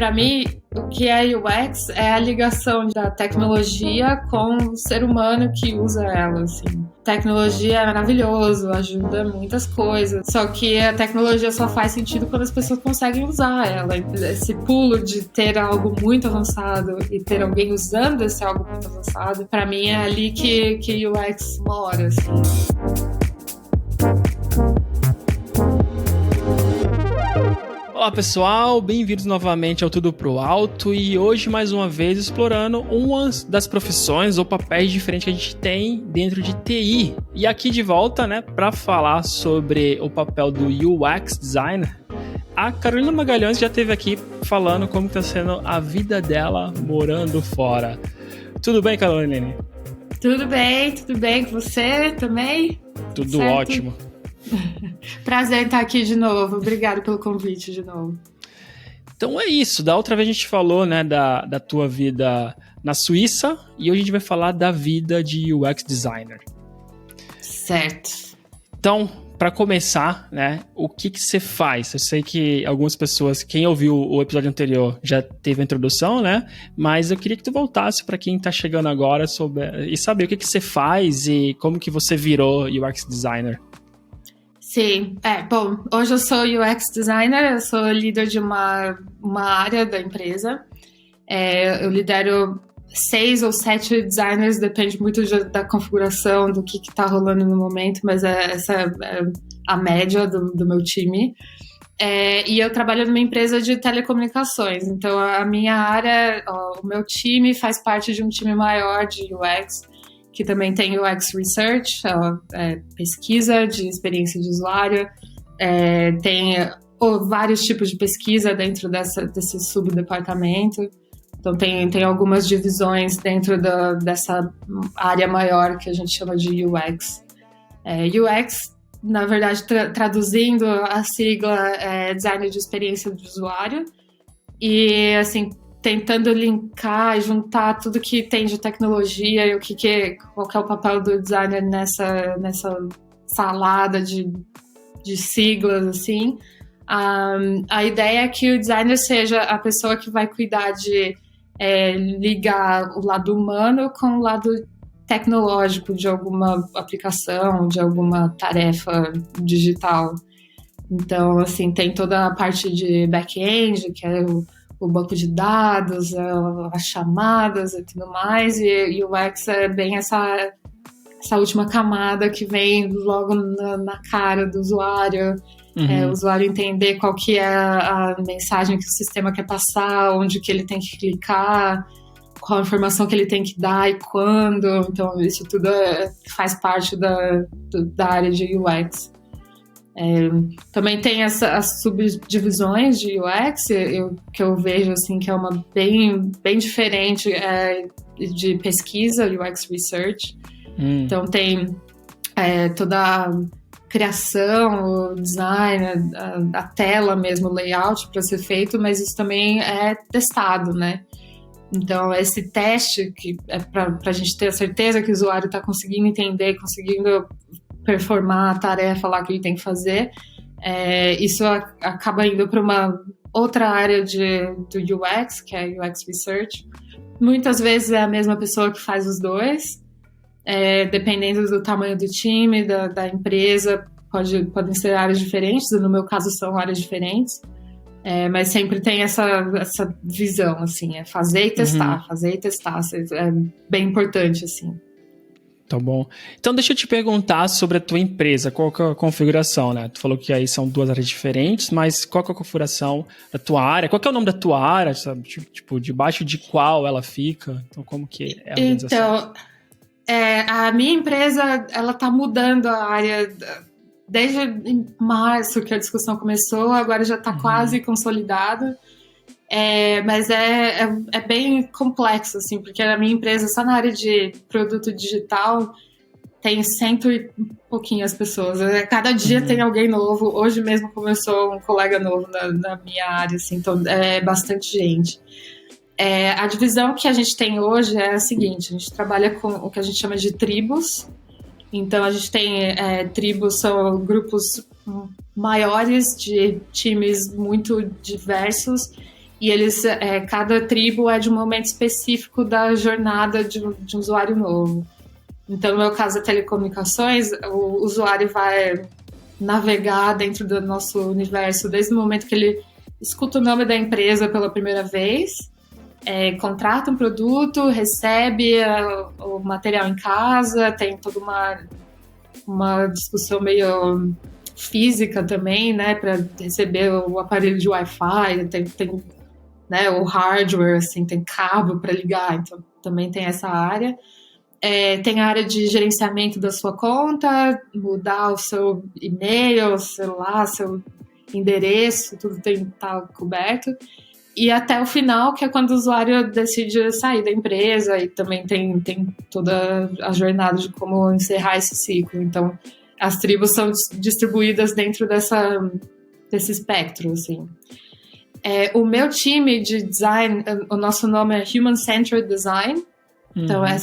para mim, o que é UX é a ligação da tecnologia com o ser humano que usa ela, assim. Tecnologia é maravilhoso, ajuda muitas coisas, só que a tecnologia só faz sentido quando as pessoas conseguem usar ela. Esse pulo de ter algo muito avançado e ter alguém usando esse algo muito avançado, para mim é ali que UX mora, assim. Olá pessoal, bem-vindos novamente ao Tudo Pro Alto e hoje mais uma vez explorando uma das profissões ou papéis diferentes que a gente tem dentro de TI. E aqui de volta, né, para falar sobre o papel do UX Designer, a Carolina Magalhães já esteve aqui falando como está sendo a vida dela morando fora. Tudo bem, Carolina? Tudo bem com você também? Tudo certo? Ótimo. Prazer estar aqui de novo. Obrigado pelo convite de novo. Então é isso. Da outra vez a gente falou, né, da tua vida na Suíça e hoje a gente vai falar da vida de UX Designer. Certo. Então, para começar, né, o que você faz? Eu sei que algumas pessoas, quem ouviu o episódio anterior já teve a introdução, né? Mas eu queria que tu voltasse para quem está chegando agora e saber o que você faz e como que você virou UX Designer. Sim, bom, hoje eu sou UX Designer, eu sou líder de uma área da empresa. Eu lidero 6 ou 7 designers, depende muito da configuração, do que está rolando no momento, mas essa é a média do meu time. E eu trabalho numa empresa de telecomunicações, então a minha área, o meu time faz parte de um time maior de UX, que também tem UX Research, pesquisa de experiência de usuário, tem vários tipos de pesquisa dentro desse subdepartamento, então tem algumas divisões dentro dessa área maior que a gente chama de UX. UX, na verdade, traduzindo a sigla, é Design de Experiência do Usuário, e assim, tentando linkar e juntar tudo que tem de tecnologia e qual que é o papel do designer nessa salada de siglas, assim. A ideia é que o designer seja a pessoa que vai cuidar de ligar o lado humano com o lado tecnológico de alguma aplicação, de alguma tarefa digital. Então, assim, tem toda a parte de back-end, que é o banco de dados, as chamadas e tudo mais, e o UX é bem essa última camada que vem logo na cara do usuário, o usuário entender qual que é a mensagem que o sistema quer passar, onde que ele tem que clicar, qual a informação que ele tem que dar e quando. Então, isso tudo faz parte da área de UX. Também tem as subdivisões de UX, que eu vejo assim, que é uma bem diferente de pesquisa, UX Research. Então tem toda a criação, o design, a tela mesmo, o layout para ser feito, mas isso também é testado, né? Então esse teste que é para a gente ter a certeza que o usuário está conseguindo entender, conseguindo performar a tarefa lá que ele tem que fazer, isso acaba indo para uma outra área do UX, que é UX Research. Muitas vezes é a mesma pessoa que faz os dois, dependendo do tamanho do time, da empresa, podem ser áreas diferentes, no meu caso são áreas diferentes, mas sempre tem essa visão, assim, fazer e testar, é bem importante, assim. Tá bom. Então deixa eu te perguntar sobre a tua empresa, qual que é a configuração, né? Tu falou que aí são 2 áreas diferentes, mas qual que é a configuração da tua área? Qual que é o nome da tua área, sabe? Tipo, debaixo de qual ela fica? Então, como que é a organização? Então, a minha empresa, ela tá mudando a área desde março que a discussão começou, agora já tá quase consolidado. Mas é bem complexo, assim, porque a minha empresa, só na área de produto digital, tem 100 e pouquinhas pessoas. Cada dia tem alguém novo. Hoje mesmo começou um colega novo na minha área, assim, então é bastante gente. A divisão que a gente tem hoje é a seguinte: a gente trabalha com o que a gente chama de tribos. Então, a gente tem tribos, são grupos maiores de times muito diversos, e eles, cada tribo é de um momento específico da jornada de um usuário novo. Então, no meu caso, a telecomunicações, o usuário vai navegar dentro do nosso universo desde o momento que ele escuta o nome da empresa pela primeira vez, contrata um produto, recebe o material em casa, tem toda uma discussão meio física também, né, para receber o aparelho de Wi-Fi, tem né, o hardware, assim, tem cabo para ligar, então também tem essa área. Tem a área de gerenciamento da sua conta, mudar o seu e-mail, celular, seu endereço, tudo tem que estar coberto. E até o final, que é quando o usuário decide sair da empresa, e também tem toda a jornada de como encerrar esse ciclo. Então, as tribos são distribuídas dentro desse espectro, assim. O meu time de design, o nosso nome é Human Centered Design. Então, é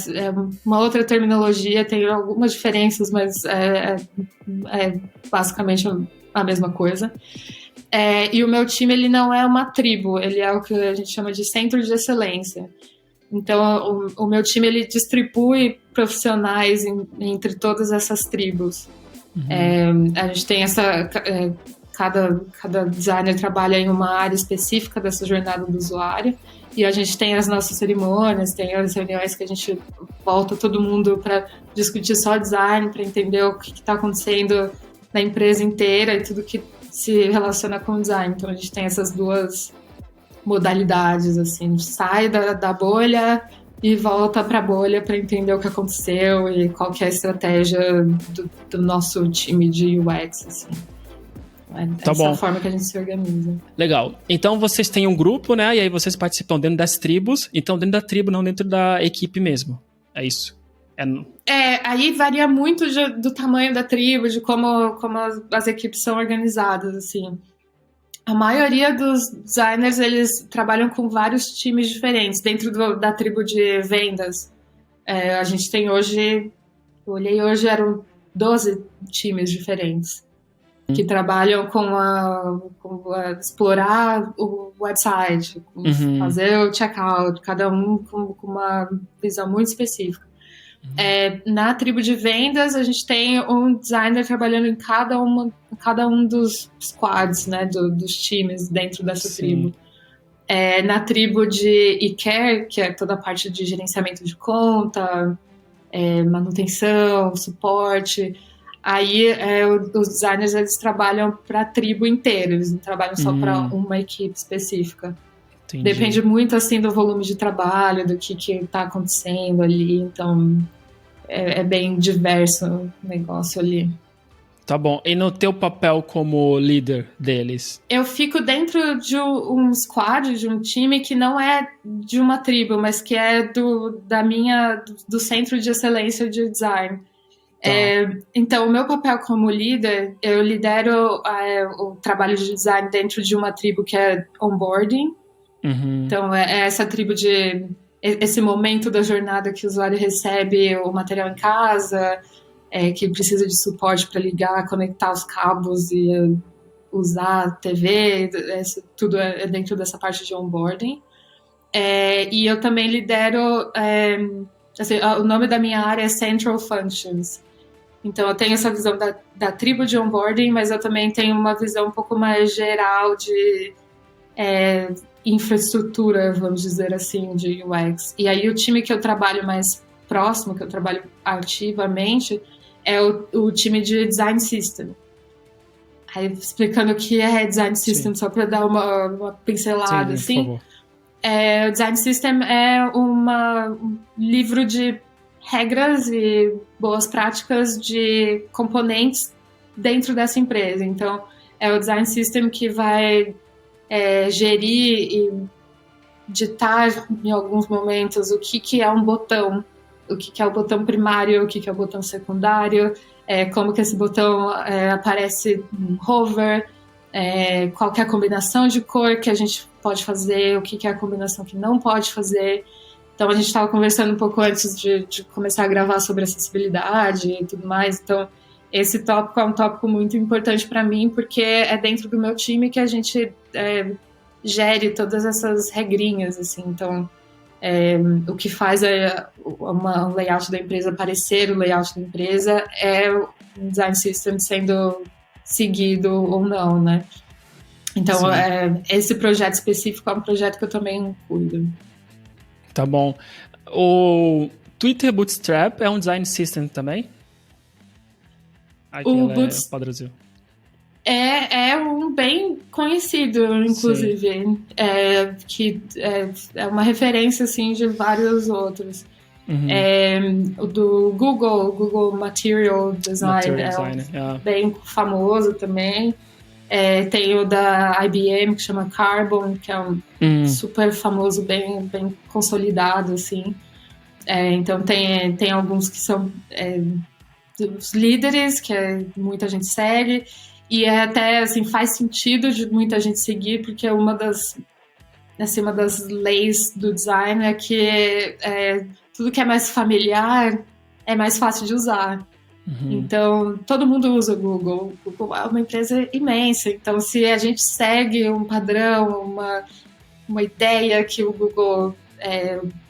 uma outra terminologia, tem algumas diferenças, mas é basicamente a mesma coisa. E o meu time, ele não é uma tribo, ele é o que a gente chama de centro de excelência. Então, o meu time, ele distribui profissionais entre todas essas tribos. A gente tem cada designer trabalha em uma área específica dessa jornada do usuário, e a gente tem as nossas cerimônias, tem as reuniões que a gente volta todo mundo para discutir só design, para entender o que está acontecendo na empresa inteira e tudo que se relaciona com design. Então a gente tem essas duas modalidades, assim, a gente sai da bolha e volta para a bolha para entender o que aconteceu e qual que é a estratégia do nosso time de UX, assim. Essa é a forma que a gente se organiza. Legal. Então vocês têm um grupo, né? E aí vocês participam dentro das tribos. Então dentro da tribo, não dentro da equipe mesmo. É isso. Aí varia muito do tamanho da tribo, de como as equipes são organizadas, assim. A maioria dos designers, eles trabalham com vários times diferentes. Dentro da tribo de vendas, a gente tem hoje... Eu olhei hoje, eram 12 times diferentes que trabalham com explorar o website, fazer o checkout, cada um com uma visão muito específica. Na tribo de vendas, a gente tem um designer trabalhando em cada um dos squads, né, dos times dentro dessa tribo. Na tribo de e-care, que é toda a parte de gerenciamento de conta, manutenção, suporte... Aí os designers, eles trabalham para a tribo inteira, eles não trabalham só para uma equipe específica. Entendi. Depende muito assim do volume de trabalho, do que está acontecendo ali, então é bem diverso o negócio ali. Tá bom, e no teu papel como líder deles? Eu fico dentro de um squad, de um time que não é de uma tribo, mas que é do centro de excelência de design. Tá. Então, o meu papel como líder, eu lidero o trabalho de design dentro de uma tribo que é onboarding. Então, é essa tribo esse momento da jornada que o usuário recebe o material em casa, que precisa de suporte para ligar, conectar os cabos e usar a TV, tudo é dentro dessa parte de onboarding. E eu também lidero, assim, o nome da minha área é Central Functions. Então, eu tenho essa visão da tribo de onboarding, mas eu também tenho uma visão um pouco mais geral de infraestrutura, vamos dizer assim, de UX. E aí, o time que eu trabalho mais próximo, que eu trabalho ativamente, é o time de Design System. Aí, explicando o que é Design System, só para dar uma pincelada, assim. Por favor. O Design System é um livro de regras e boas práticas de componentes dentro dessa empresa. Então, é o Design System que vai gerir e ditar em alguns momentos o que é um botão, o que é o botão primário, o que é o botão secundário, como que esse botão aparece em hover, qual que é a combinação de cor que a gente pode fazer, o que é a combinação que não pode fazer. Então, a gente estava conversando um pouco antes de começar a gravar sobre acessibilidade e tudo mais. Então, esse tópico é um tópico muito importante para mim, porque é dentro do meu time que a gente gere todas essas regrinhas, assim. Então, o que faz um layout da empresa parecer o layout da empresa é o design system sendo seguido ou não, né? Então, esse projeto específico é um projeto que eu também cuido. Tá bom. O Twitter Bootstrap é um design system também? O Bootstrap é um bem conhecido, inclusive, que é uma referência assim de vários outros. O do Google Material Design bem famoso também. Tem o da IBM, que chama Carbon, que é super famoso, bem consolidado, assim. Então tem alguns que são dos líderes, que muita gente segue, e até assim, faz sentido de muita gente seguir, porque uma das leis do design é que tudo que é mais familiar é mais fácil de usar. Então, todo mundo usa o Google. O Google é uma empresa imensa. Então, se a gente segue um padrão, uma ideia que o Google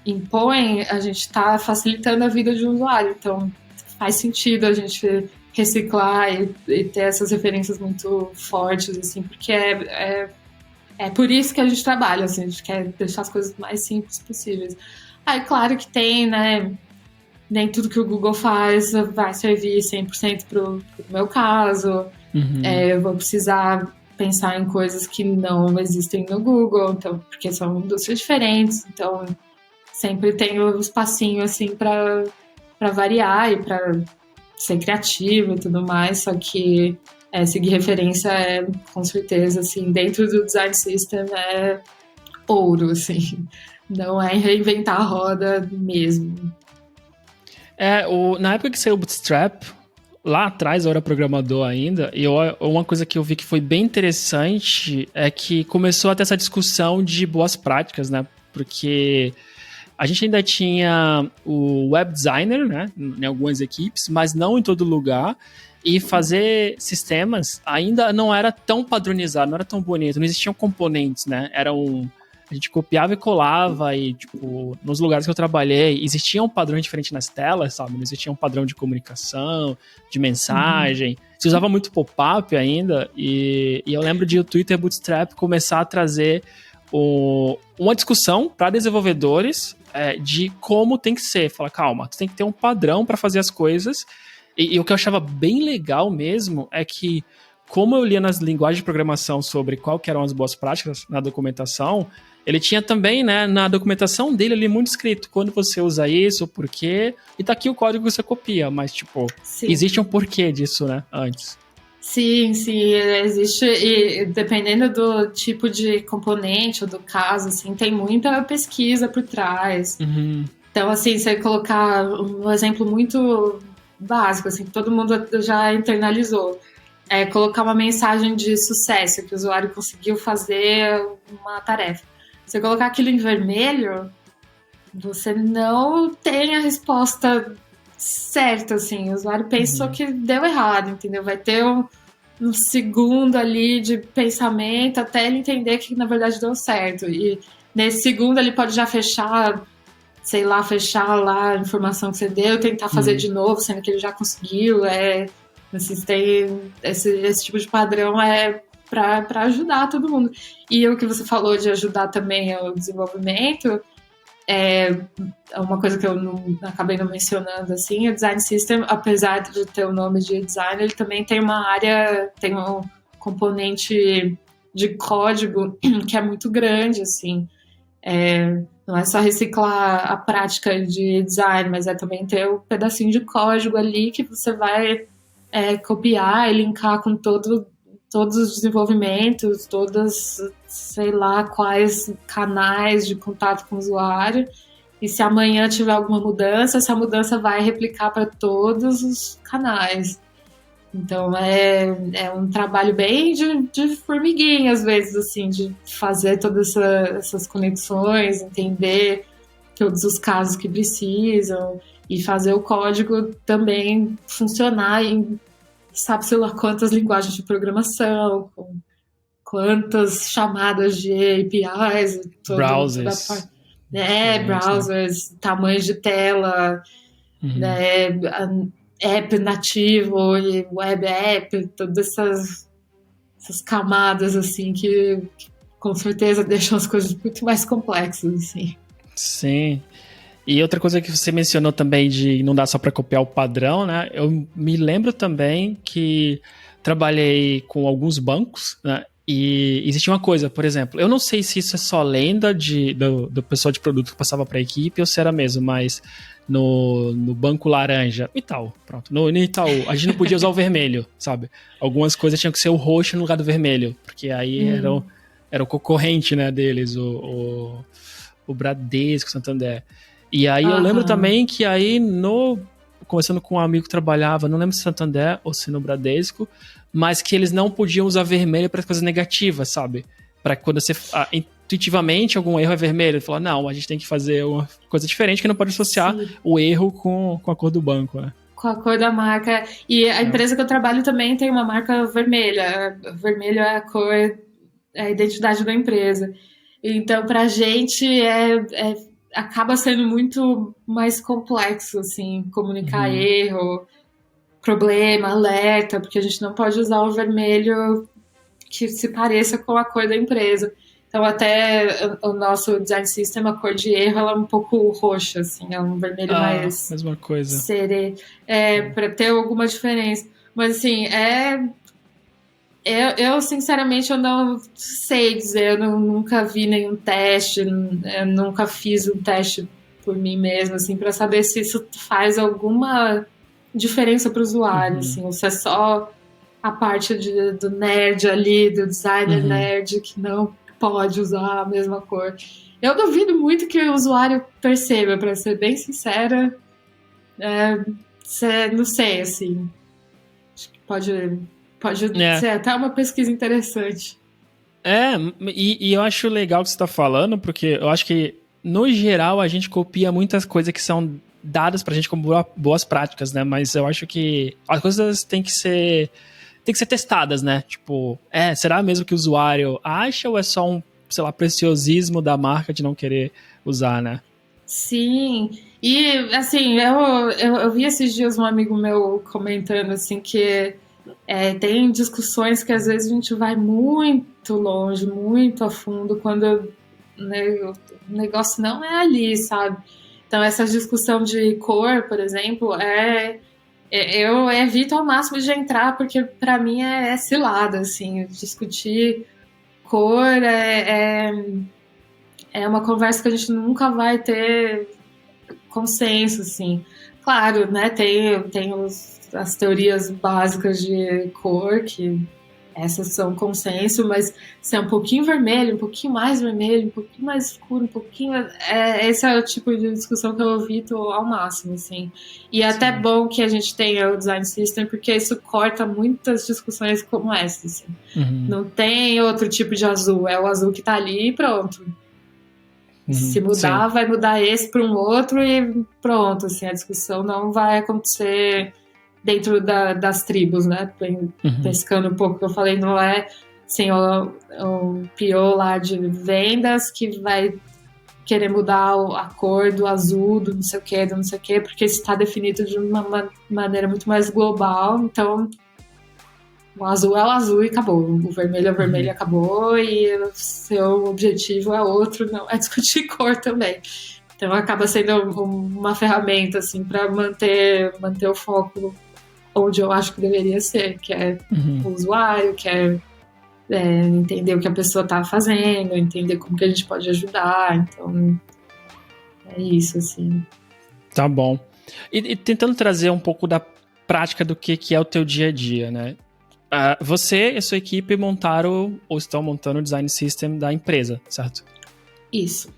impõe, a gente está facilitando a vida de um usuário. Então, faz sentido a gente reciclar e ter essas referências muito fortes, assim, porque é por isso que a gente trabalha, assim, a gente quer deixar as coisas mais simples possíveis. Aí, claro que tem, né? Nem tudo que o Google faz vai servir 100% pro meu caso. Eu vou precisar pensar em coisas que não existem no Google, então, porque são indústrias diferentes. Então, sempre tem um espacinho, assim, para variar e para ser criativo e tudo mais. Só que seguir referência com certeza, assim, dentro do Design System é ouro, assim. Não é reinventar a roda mesmo. Na época que saiu o Bootstrap, lá atrás eu era programador ainda, e uma coisa que eu vi que foi bem interessante é que começou a ter essa discussão de boas práticas, né? Porque a gente ainda tinha o web designer, né? Em algumas equipes, mas não em todo lugar. E fazer sistemas ainda não era tão padronizado, não era tão bonito, não existiam componentes, né? A gente copiava e colava e, tipo, nos lugares que eu trabalhei, existia um padrão diferente nas telas, sabe? Não existia um padrão de comunicação, de mensagem. Se usava muito pop-up ainda, e eu lembro de o Twitter Bootstrap começar a trazer uma discussão para desenvolvedores de como tem que ser. Fala, calma, tu tem que ter um padrão para fazer as coisas. E o que eu achava bem legal mesmo é que, como eu lia nas linguagens de programação sobre qual que eram as boas práticas na documentação, ele tinha também, né, na documentação dele ali muito escrito quando você usa isso, por quê, e tá aqui o código que você copia, mas, tipo, existe um porquê disso, né, antes. Sim, existe, e dependendo do tipo de componente ou do caso, assim, tem muita pesquisa por trás. Então, assim, você colocar um exemplo muito básico, assim, que todo mundo já internalizou, colocar uma mensagem de sucesso, que o usuário conseguiu fazer uma tarefa. Você colocar aquilo em vermelho, você não tem a resposta certa, assim. O usuário pensou que deu errado, entendeu? Vai ter um segundo ali de pensamento até ele entender que, na verdade, deu certo. E nesse segundo ele pode já fechar lá a informação que você deu, tentar fazer de novo, sendo que ele já conseguiu. Tem esse tipo de padrão para ajudar todo mundo. E o que você falou de ajudar também o desenvolvimento, uma coisa que eu acabei não mencionando, assim, o Design System, apesar de ter o nome de design, ele também tem tem um componente de código que é muito grande, assim. Não é só reciclar a prática de design, mas também ter um pedacinho de código ali que você vai copiar e linkar com todos os desenvolvimentos, sei lá, quais canais de contato com o usuário. E se amanhã tiver alguma mudança, essa mudança vai replicar para todos os canais. Então, é um trabalho bem de formiguinha, às vezes, assim, de fazer todas essas conexões, entender todos os casos que precisam e fazer o código também funcionar em sabe-se lá quantas linguagens de programação, quantas chamadas de APIs, browsers. Browsers, tamanho de tela, né, app nativo e web app, todas essas camadas, assim, que com certeza deixam as coisas muito mais complexas, assim. Sim. E outra coisa que você mencionou também de não dar só para copiar o padrão, né? Eu me lembro também que trabalhei com alguns bancos, né? E existia uma coisa, por exemplo, eu não sei se isso é só lenda do pessoal de produto que passava para a equipe ou se era mesmo, mas no Banco Laranja, Itaú, pronto, no Itaú, a gente não podia usar o vermelho, sabe? Algumas coisas tinham que ser o roxo no lugar do vermelho, porque aí era o concorrente, né, deles, o Bradesco, Santander. E aí eu lembro também que aí conversando com um amigo que trabalhava, não lembro se Santander ou se no Bradesco, mas que eles não podiam usar vermelho para coisas negativas, sabe? Para quando você intuitivamente algum erro é vermelho, ele falou, não, a gente tem que fazer uma coisa diferente que não pode associar o erro com a cor do banco, né? Com a cor da marca. E a empresa que eu trabalho também tem uma marca vermelha. Vermelho é a cor, é a identidade da empresa. Então, pra gente, acaba sendo muito mais complexo, assim, comunicar erro, problema, alerta, porque a gente não pode usar o vermelho que se pareça com a cor da empresa. Então, até o nosso design system, a cor de erro, ela é um pouco roxa, assim, é um vermelho mais... mesma coisa. Para ter alguma diferença. Mas, assim, eu, sinceramente, eu não sei dizer, eu nunca vi nenhum teste, eu nunca fiz um teste por mim mesma, assim, para saber se isso faz alguma diferença para o usuário, assim, ou se é só a parte do nerd ali, do designer nerd, que não pode usar a mesma cor. Eu duvido muito que o usuário perceba, para ser bem sincera, não sei, assim, acho que pode ser até uma pesquisa interessante. E eu acho legal o que você está falando, porque eu acho que, no geral, a gente copia muitas coisas que são dadas pra gente como boas práticas, né? Mas eu acho que as coisas têm que ser testadas, né? Tipo, será mesmo que o usuário acha ou é só um, sei lá, preciosismo da marca de não querer usar, né? Sim, e assim, eu vi esses dias um amigo meu comentando assim que tem discussões que às vezes a gente vai muito longe, muito a fundo, quando o negócio não é ali, sabe? Então essa discussão de cor, por exemplo, eu evito ao máximo de entrar, porque para mim é cilada, assim, discutir cor é uma conversa que a gente nunca vai ter consenso, assim. Claro, né, tem as teorias básicas de cor, que essas são consenso, mas se é um pouquinho vermelho, um pouquinho mais vermelho, um pouquinho mais escuro, um pouquinho... esse é o tipo de discussão que eu evito ao máximo, assim. E é até bom que a gente tenha o Design System, porque isso corta muitas discussões como essa, assim. Não tem outro tipo de azul, é o azul que tá ali e pronto. Se mudar, vai mudar esse para um outro e pronto, assim, a discussão não vai acontecer dentro das tribos, né? Pescando um pouco que eu falei, não é assim, o PO lá de vendas que vai querer mudar a cor do azul, do não sei o que, porque isso está definido de uma maneira muito mais global, então o azul é o azul e acabou, o vermelho é o vermelho e acabou, e o seu objetivo é outro, não é discutir cor também. Então acaba sendo uma ferramenta assim, para manter o foco onde eu acho que deveria ser, que é o usuário, que é entender o que a pessoa está fazendo, entender como que a gente pode ajudar. Então é isso, assim. Tá bom. E tentando trazer um pouco da prática do que é o teu dia a dia, né? Você e a sua equipe montaram ou estão montando o design system da empresa, certo? Isso.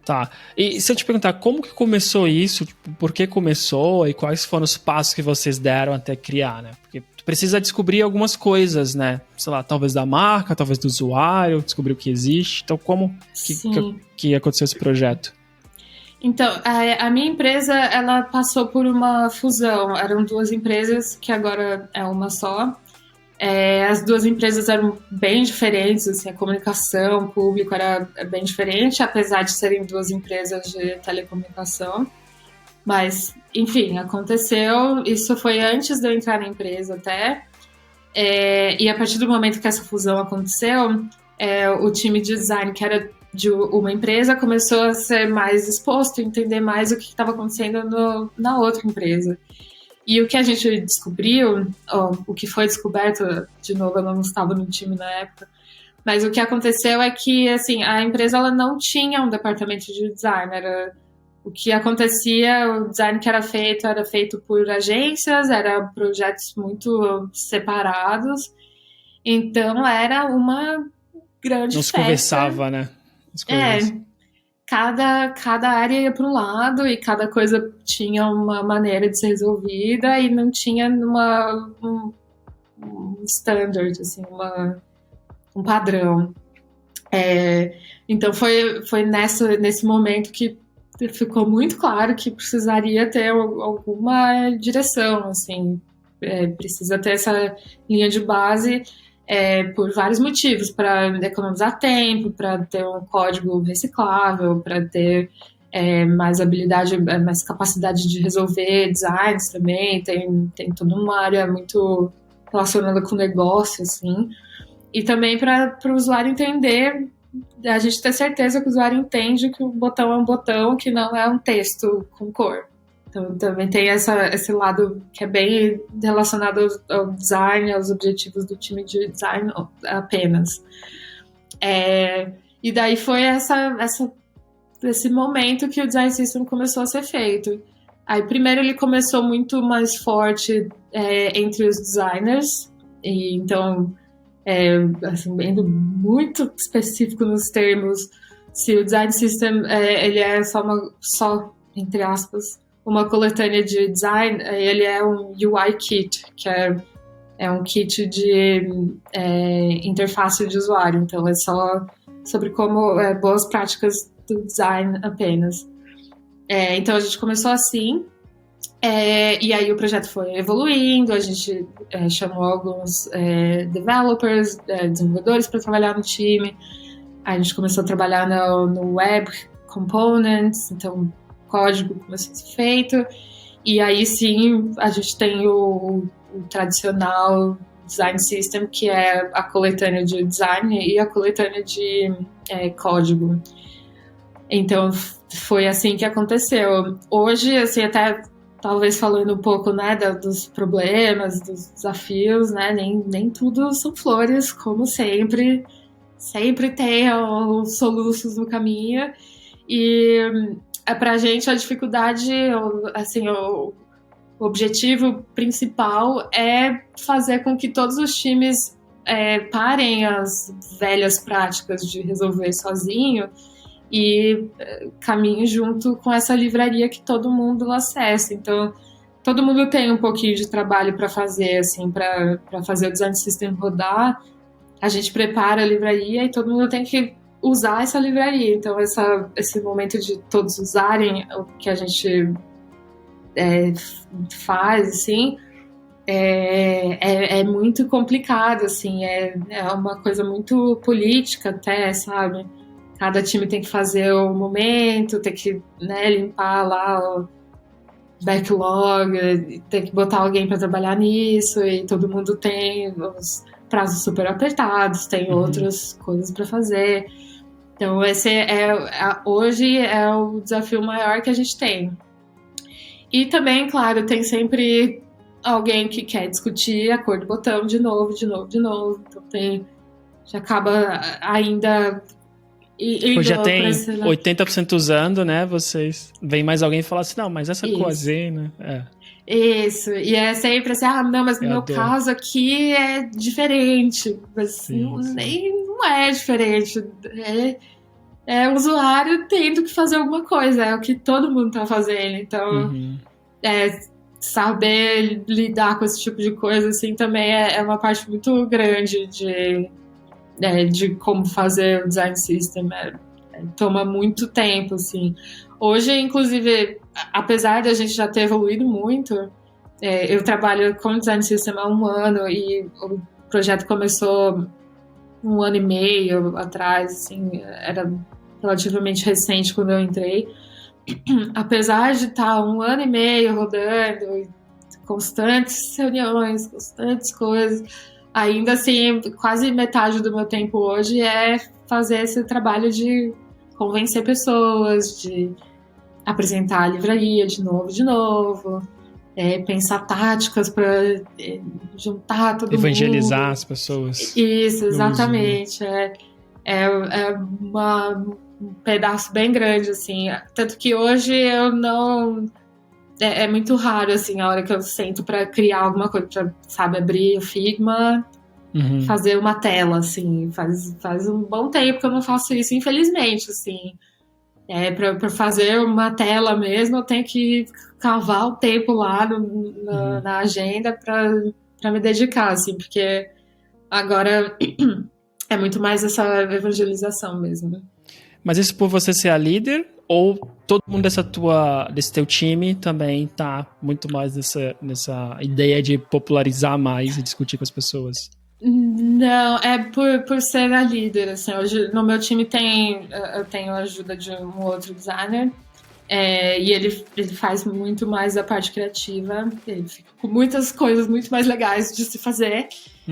Tá. E se eu te perguntar como que começou isso, tipo, por que começou e quais foram os passos que vocês deram até criar, né? Porque tu precisa descobrir algumas coisas, né? Sei lá, talvez da marca, talvez do usuário, descobrir o que existe. Então, como que aconteceu esse projeto? Então, a minha empresa, ela passou por uma fusão. Eram duas empresas, que agora é uma só. As duas empresas eram bem diferentes, assim, a comunicação, o público era bem diferente, apesar de serem duas empresas de telecomunicação. Mas, enfim, aconteceu. Isso foi antes de eu entrar na empresa até. E a partir do momento que essa fusão aconteceu, o time de design, que era de uma empresa, começou a ser mais exposto, entender mais o que estava acontecendo na outra empresa. E o que a gente descobriu, o que foi descoberto, de novo, eu não estava no time na época, mas o que aconteceu é que, assim, a empresa ela não tinha um departamento de design. O que acontecia, o design que era feito por agências, eram projetos muito separados, então era uma grande Não se festa. conversava, né? Cada área ia para um lado e cada coisa tinha uma maneira de ser resolvida e não tinha um standard, assim, um padrão. Então foi nesse momento que ficou muito claro que precisaria ter alguma direção, assim, precisa ter essa linha de base por vários motivos, para economizar tempo, para ter um código reciclável, para ter mais habilidade, mais capacidade de resolver designs também, tem toda uma área muito relacionada com negócio, assim, e também para o usuário entender, a gente ter certeza que o usuário entende que o botão é um botão, que não é um texto com cor. Então também tem esse lado que é bem relacionado ao design, aos objetivos do time de design apenas. E daí foi esse momento que o Design System começou a ser feito. Aí primeiro ele começou muito mais forte entre os designers, e então assim, indo muito específico nos termos, se o Design System ele é só entre aspas, uma coletânea de design, ele é um UI kit, que é um kit de interface de usuário, então é só sobre como boas práticas do design apenas. Então a gente começou assim, e aí o projeto foi evoluindo, a gente chamou alguns developers, desenvolvedores para trabalhar no time, a gente começou a trabalhar no Web Components, então o código começou a ser feito, e aí sim a gente tem o tradicional Design System, que é a coletânea de design e a coletânea de código. Então foi assim que aconteceu. Hoje, assim, até talvez falando um pouco, né, dos problemas, dos desafios, né, nem tudo são flores, como sempre tem os soluços no caminho, e pra gente a dificuldade, assim, o objetivo principal é fazer com que todos os times parem as velhas práticas de resolver sozinho e caminhe junto com essa livraria que todo mundo acessa. Então, todo mundo tem um pouquinho de trabalho para fazer, assim, para fazer o Design System rodar. A gente prepara a livraria e todo mundo tem que usar essa livraria. Então, esse momento de todos usarem o que a gente faz, assim, é muito complicado, assim, é uma coisa muito política até, sabe? Cada time tem que fazer o momento, tem que, né, limpar lá o backlog, tem que botar alguém para trabalhar nisso, e todo mundo tem os prazos super apertados, tem outras coisas para fazer. Então esse hoje é o desafio maior que a gente tem. E também, claro, tem sempre alguém que quer discutir a cor do botão de novo. Então já acaba ainda já tem 80% usando, né? Vocês vem mais alguém e fala assim, não, mas essa cor Z, né? Isso, e é sempre assim, não, mas no meu caso aqui é diferente, mas sim. Não é diferente, é o usuário tendo que fazer alguma coisa, é o que todo mundo tá fazendo, então saber lidar com esse tipo de coisa, assim, também é uma parte muito grande de como fazer o Design System, toma muito tempo, assim. Hoje, inclusive, apesar de a gente já ter evoluído muito, eu trabalho com Design System há 1 ano e o projeto começou 1 ano e meio atrás, assim, era relativamente recente quando eu entrei. Apesar de estar 1 ano e meio rodando, constantes reuniões, constantes coisas, ainda assim, quase metade do meu tempo hoje é fazer esse trabalho de convencer pessoas, de apresentar a livraria de novo, pensar táticas para juntar todo evangelizar mundo. As pessoas. Isso, exatamente. Um pedaço bem grande, assim. Tanto que hoje eu não... É muito raro, assim, a hora que eu sento para criar alguma coisa, pra, sabe, abrir o Figma, fazer uma tela, assim. Faz um bom tempo que eu não faço isso, infelizmente, assim. Para fazer uma tela mesmo, eu tenho que cavar o tempo lá na agenda para me dedicar, assim, porque agora é muito mais essa evangelização mesmo. Mas isso por você ser a líder, ou todo mundo desse teu time também tá muito mais nessa ideia de popularizar mais e discutir com as pessoas? Não, é por ser a líder, assim, hoje no meu time eu tenho a ajuda de um outro designer, e ele faz muito mais a parte criativa, ele fica com muitas coisas muito mais legais de se fazer,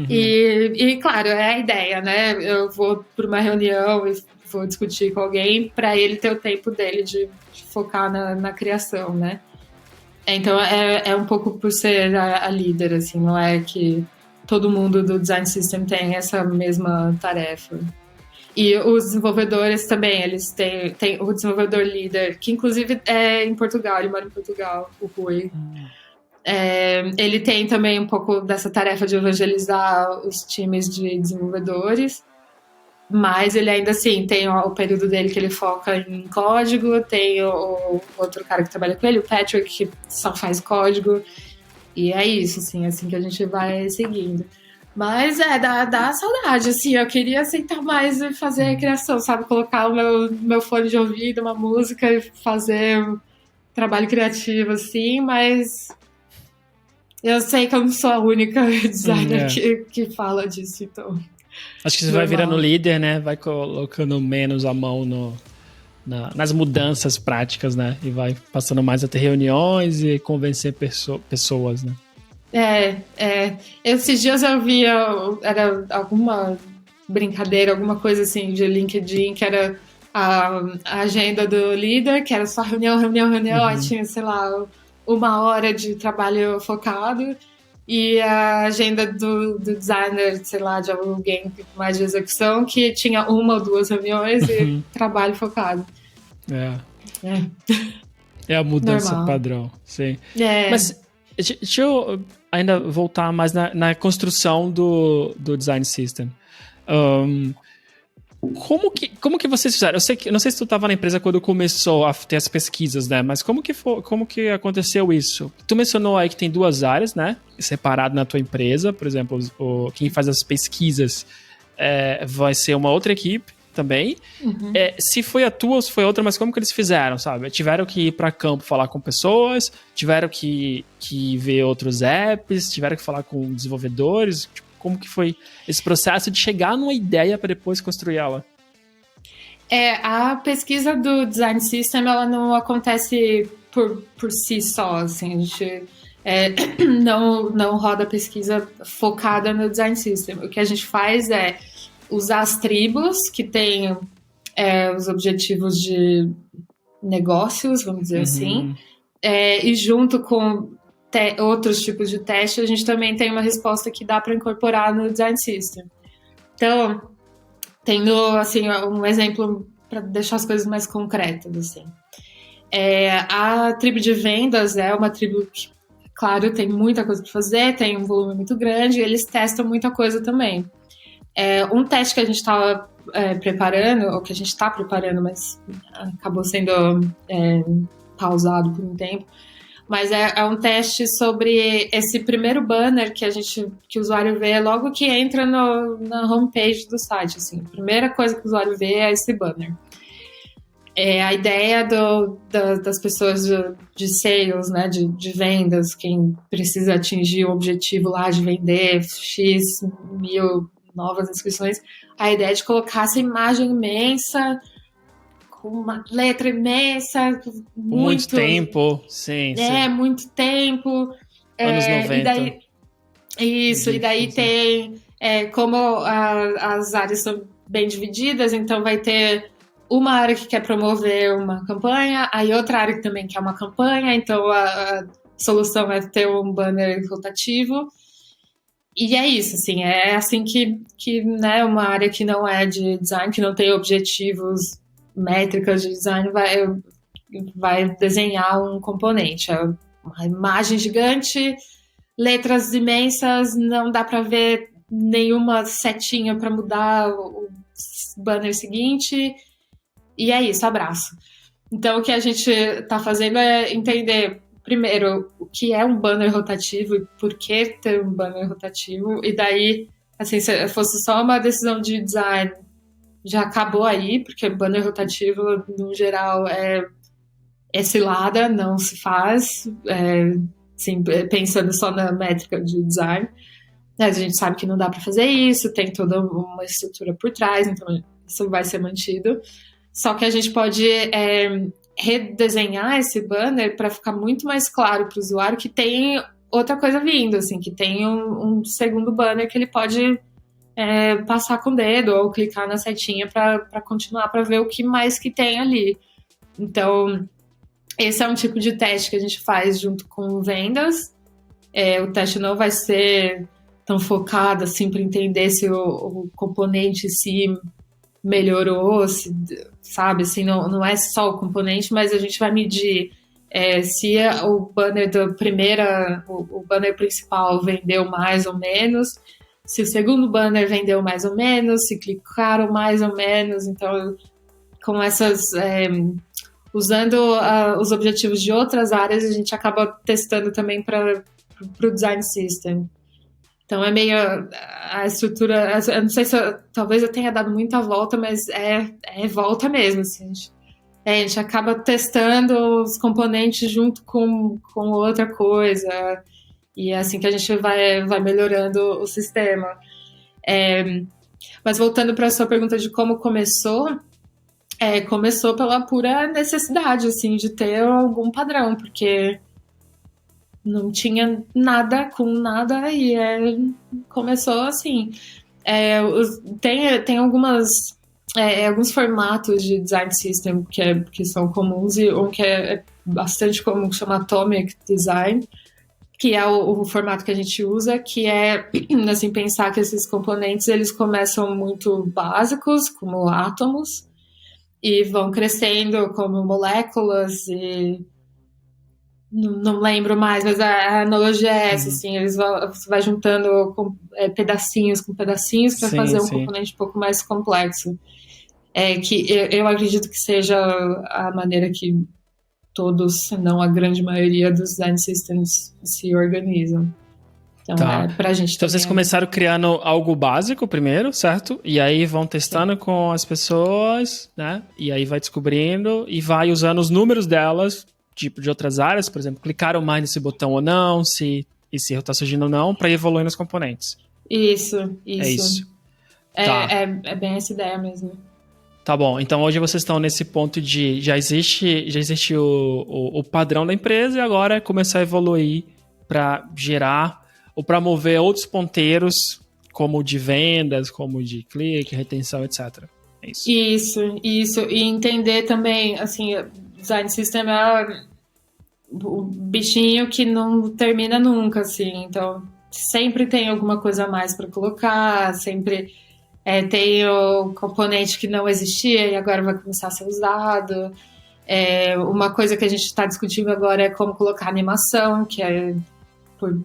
e claro, é a ideia, né, eu vou para uma reunião e vou discutir com alguém para ele ter o tempo dele de focar na criação, né, então é um pouco por ser a líder, assim, não é que todo mundo do Design System tem essa mesma tarefa. E os desenvolvedores também, eles têm o desenvolvedor líder, que inclusive é em Portugal, ele mora em Portugal, o Rui. Ele tem também um pouco dessa tarefa de evangelizar os times de desenvolvedores, mas ele ainda assim tem o período dele que ele foca em código, tem o outro cara que trabalha com ele, o Patrick, que só faz código, e é isso, assim que a gente vai seguindo. Mas dá saudade, assim, eu queria sentar mais e fazer recreação, sabe? Colocar o meu fone de ouvido, uma música e fazer um trabalho criativo, assim, mas eu sei que eu não sou a única designer que fala disso, então... Acho que você vai virando líder, né? Vai colocando menos a mão nas mudanças práticas, né? E vai passando mais a ter reuniões e convencer pessoas, né? Esses dias eu vi, era alguma brincadeira, alguma coisa assim de LinkedIn, que era a agenda do líder, que era só reunião, aí tinha, sei lá, 1 hora de trabalho focado, e a agenda do designer, sei lá, de alguém mais de execução, que tinha 1 ou 2 reuniões e trabalho focado. É a mudança normal. Padrão, sim. Mas deixa eu ainda voltar mais na construção do Design System. Como que vocês fizeram? Eu não sei se tu estava na empresa quando começou a ter as pesquisas, né? Mas como que aconteceu isso? Tu mencionou aí que tem 2 áreas, né? Separado na tua empresa. Por exemplo, quem faz as pesquisas vai ser uma outra equipe também. Se foi a tua ou se foi outra, mas como que eles fizeram, sabe? Tiveram que ir para campo falar com pessoas, tiveram que ver outros apps, tiveram que falar com desenvolvedores, tipo, como que foi esse processo de chegar numa ideia para depois construir ela? A pesquisa do Design System, ela não acontece por si só, assim, a gente não roda pesquisa focada no Design System. O que a gente faz é usar as tribos que têm os objetivos de negócios, vamos dizer assim, e junto com outros tipos de teste, a gente também tem uma resposta que dá para incorporar no Design System. Então, tendo assim, um exemplo para deixar as coisas mais concretas. Assim. A tribo de vendas é uma tribo que, claro, tem muita coisa para fazer, tem um volume muito grande, e eles testam muita coisa também. Um teste que a gente estava preparando, ou que a gente está preparando, mas acabou sendo pausado por um tempo, mas é um teste sobre esse primeiro banner que o usuário vê logo que entra na homepage do site. Assim. A primeira coisa que o usuário vê é esse banner. A ideia das pessoas de sales, né, de vendas, quem precisa atingir o objetivo lá de vender X mil novas inscrições, a ideia é de colocar essa imagem imensa, com uma letra imensa, Muito tempo, sim. Muito tempo. Anos 90. E daí, e daí tem, como as áreas são bem divididas, então vai ter uma área que quer promover uma campanha, aí outra área que também quer uma campanha, então a solução é ter um banner rotativo. E é isso, assim, é assim que né, uma área que não é de design, que não tem objetivos, métricas de design, vai desenhar um componente. É uma imagem gigante, letras imensas, não dá para ver nenhuma setinha para mudar o banner seguinte. E é isso, abraço. Então, o que a gente está fazendo é entender, primeiro, o que é um banner rotativo e por que ter um banner rotativo. E daí, assim, se fosse só uma decisão de design, já acabou aí, porque banner rotativo, no geral, é cilada, não se faz, assim, pensando só na métrica de design. Mas a gente sabe que não dá para fazer isso, tem toda uma estrutura por trás, então isso vai ser mantido. Só que a gente pode redesenhar esse banner para ficar muito mais claro para o usuário que tem outra coisa vindo, assim, que tem um segundo banner que ele pode passar com o dedo ou clicar na setinha para continuar, para ver o que mais que tem ali. Então, esse é um tipo de teste que a gente faz junto com vendas. O teste não vai ser tão focado assim para entender se o componente em si melhorou, sabe? Assim, não é só o componente, mas a gente vai medir se o banner o banner principal vendeu mais ou menos, se o segundo banner vendeu mais ou menos, se clicaram mais ou menos. Então, com essas usando os objetivos de outras áreas, a gente acaba testando também para o design system. Então é meio a estrutura, eu não sei se talvez eu tenha dado muita volta, mas é volta mesmo, assim. A gente acaba testando os componentes junto com outra coisa, e é assim que a gente vai melhorando o sistema. Mas voltando para a sua pergunta de como começou, começou pela pura necessidade, assim, de ter algum padrão, porque não tinha nada com nada e começou assim. Tem alguns formatos de design system que são comuns, e um que é bastante comum, que chama Atomic Design, que é o formato que a gente usa, que é assim, pensar que esses componentes eles começam muito básicos, como átomos, e vão crescendo como moléculas e não lembro mais, mas a analogia é essa, assim, você vai juntando pedacinhos com pedacinhos para fazer um componente um pouco mais complexo. Que eu acredito que seja a maneira que todos, se não a grande maioria dos design systems se organizam. Então, pra gente então vocês começaram criando algo básico primeiro, certo? E aí vão testando com as pessoas, né? E aí vai descobrindo e vai usando os números delas, tipo de outras áreas, por exemplo, clicaram mais nesse botão ou não, se esse erro está surgindo ou não, para evoluir nos componentes. Isso. É isso. É bem essa ideia mesmo. Tá bom, então hoje vocês estão nesse ponto de já existe o padrão da empresa e agora é começar a evoluir para gerar ou para mover outros ponteiros, como de vendas, como de clique, retenção, etc. É isso. Isso. E entender também, assim, design system é o bichinho que não termina nunca, assim. Então, sempre tem alguma coisa a mais para colocar, sempre tem o componente que não existia e agora vai começar a ser usado. Uma coisa que a gente está discutindo agora é como colocar animação, que por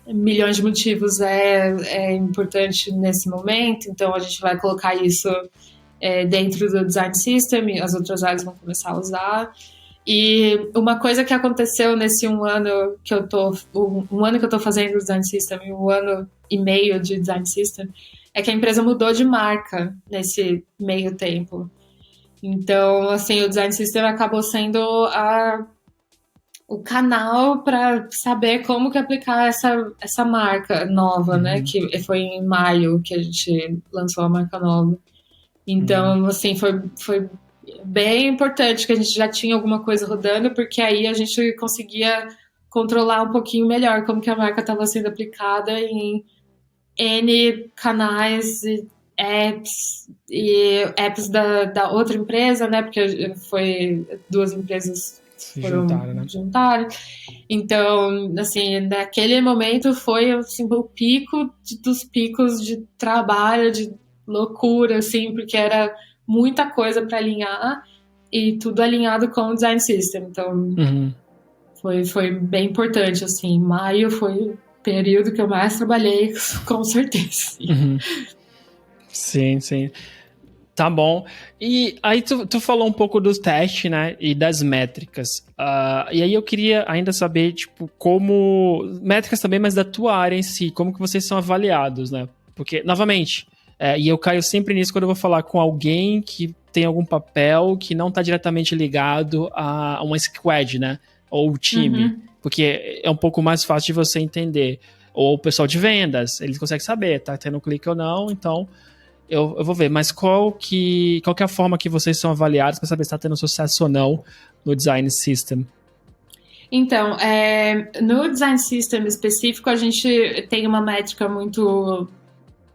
milhões de motivos é importante nesse momento. Então, a gente vai colocar isso dentro do design system e as outras áreas vão começar a usar. E uma coisa que aconteceu nesse um ano que eu tô fazendo o design system e 1 ano e meio de design system é que a empresa mudou de marca nesse meio tempo. Então, assim, o Design System acabou sendo o canal para saber como que aplicar essa marca nova, né? Uhum. Que foi em maio que a gente lançou a marca nova. Uhum. Então, assim, foi bem importante que a gente já tinha alguma coisa rodando, porque aí a gente conseguia controlar um pouquinho melhor como que a marca estava sendo aplicada em N canais e apps da outra empresa, né? Porque foi duas empresas Se foram juntaram, né? juntadas. Então, assim, naquele momento foi assim, o pico dos picos de trabalho, de loucura, assim, porque era muita coisa para alinhar e tudo alinhado com o Design System. Então, Uhum. foi bem importante, assim. Maio foi o período que eu mais trabalhei, com certeza. Uhum. Sim, sim. Tá bom. E aí tu falou um pouco dos testes, né? E das métricas. E aí eu queria ainda saber, tipo, como... Métricas também, mas da tua área em si. Como que vocês são avaliados, né? Porque, novamente, e eu caio sempre nisso quando eu vou falar com alguém que tem algum papel que não tá diretamente ligado a uma squad, né? Ou time. Uhum. Porque é um pouco mais fácil de você entender. Ou o pessoal de vendas, eles conseguem saber, tá tendo clique ou não, então... Eu vou ver, mas qual que é a forma que vocês são avaliados para saber se está tendo sucesso ou não no Design System? Então, no Design System específico, a gente tem uma métrica muito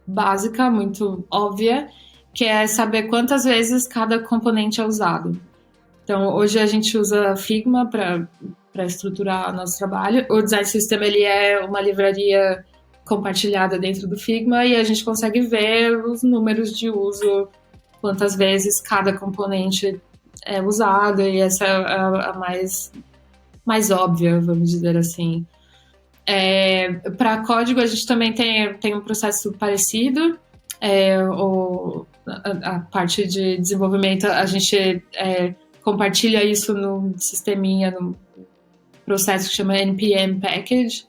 básica, muito óbvia, que é saber quantas vezes cada componente é usado. Então, hoje a gente usa Figma para estruturar nosso trabalho. O Design System ele é uma livraria compartilhada dentro do Figma e a gente consegue ver os números de uso, quantas vezes cada componente é usado, e essa é a mais óbvia, vamos dizer assim. Para código, a gente também tem um processo parecido. A parte de desenvolvimento, a gente compartilha isso no sisteminha, no processo que chama NPM Package,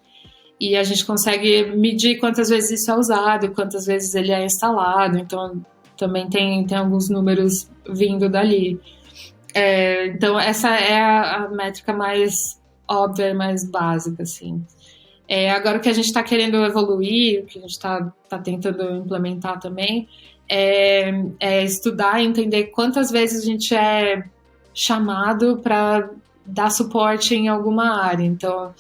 e a gente consegue medir quantas vezes isso é usado, quantas vezes ele é instalado, então também tem alguns números vindo dali. Então essa é a métrica mais óbvia e mais básica, assim. Agora o que a gente está querendo evoluir, o que a gente está tentando implementar também, é estudar e entender quantas vezes a gente é chamado para dar suporte em alguma área. Então,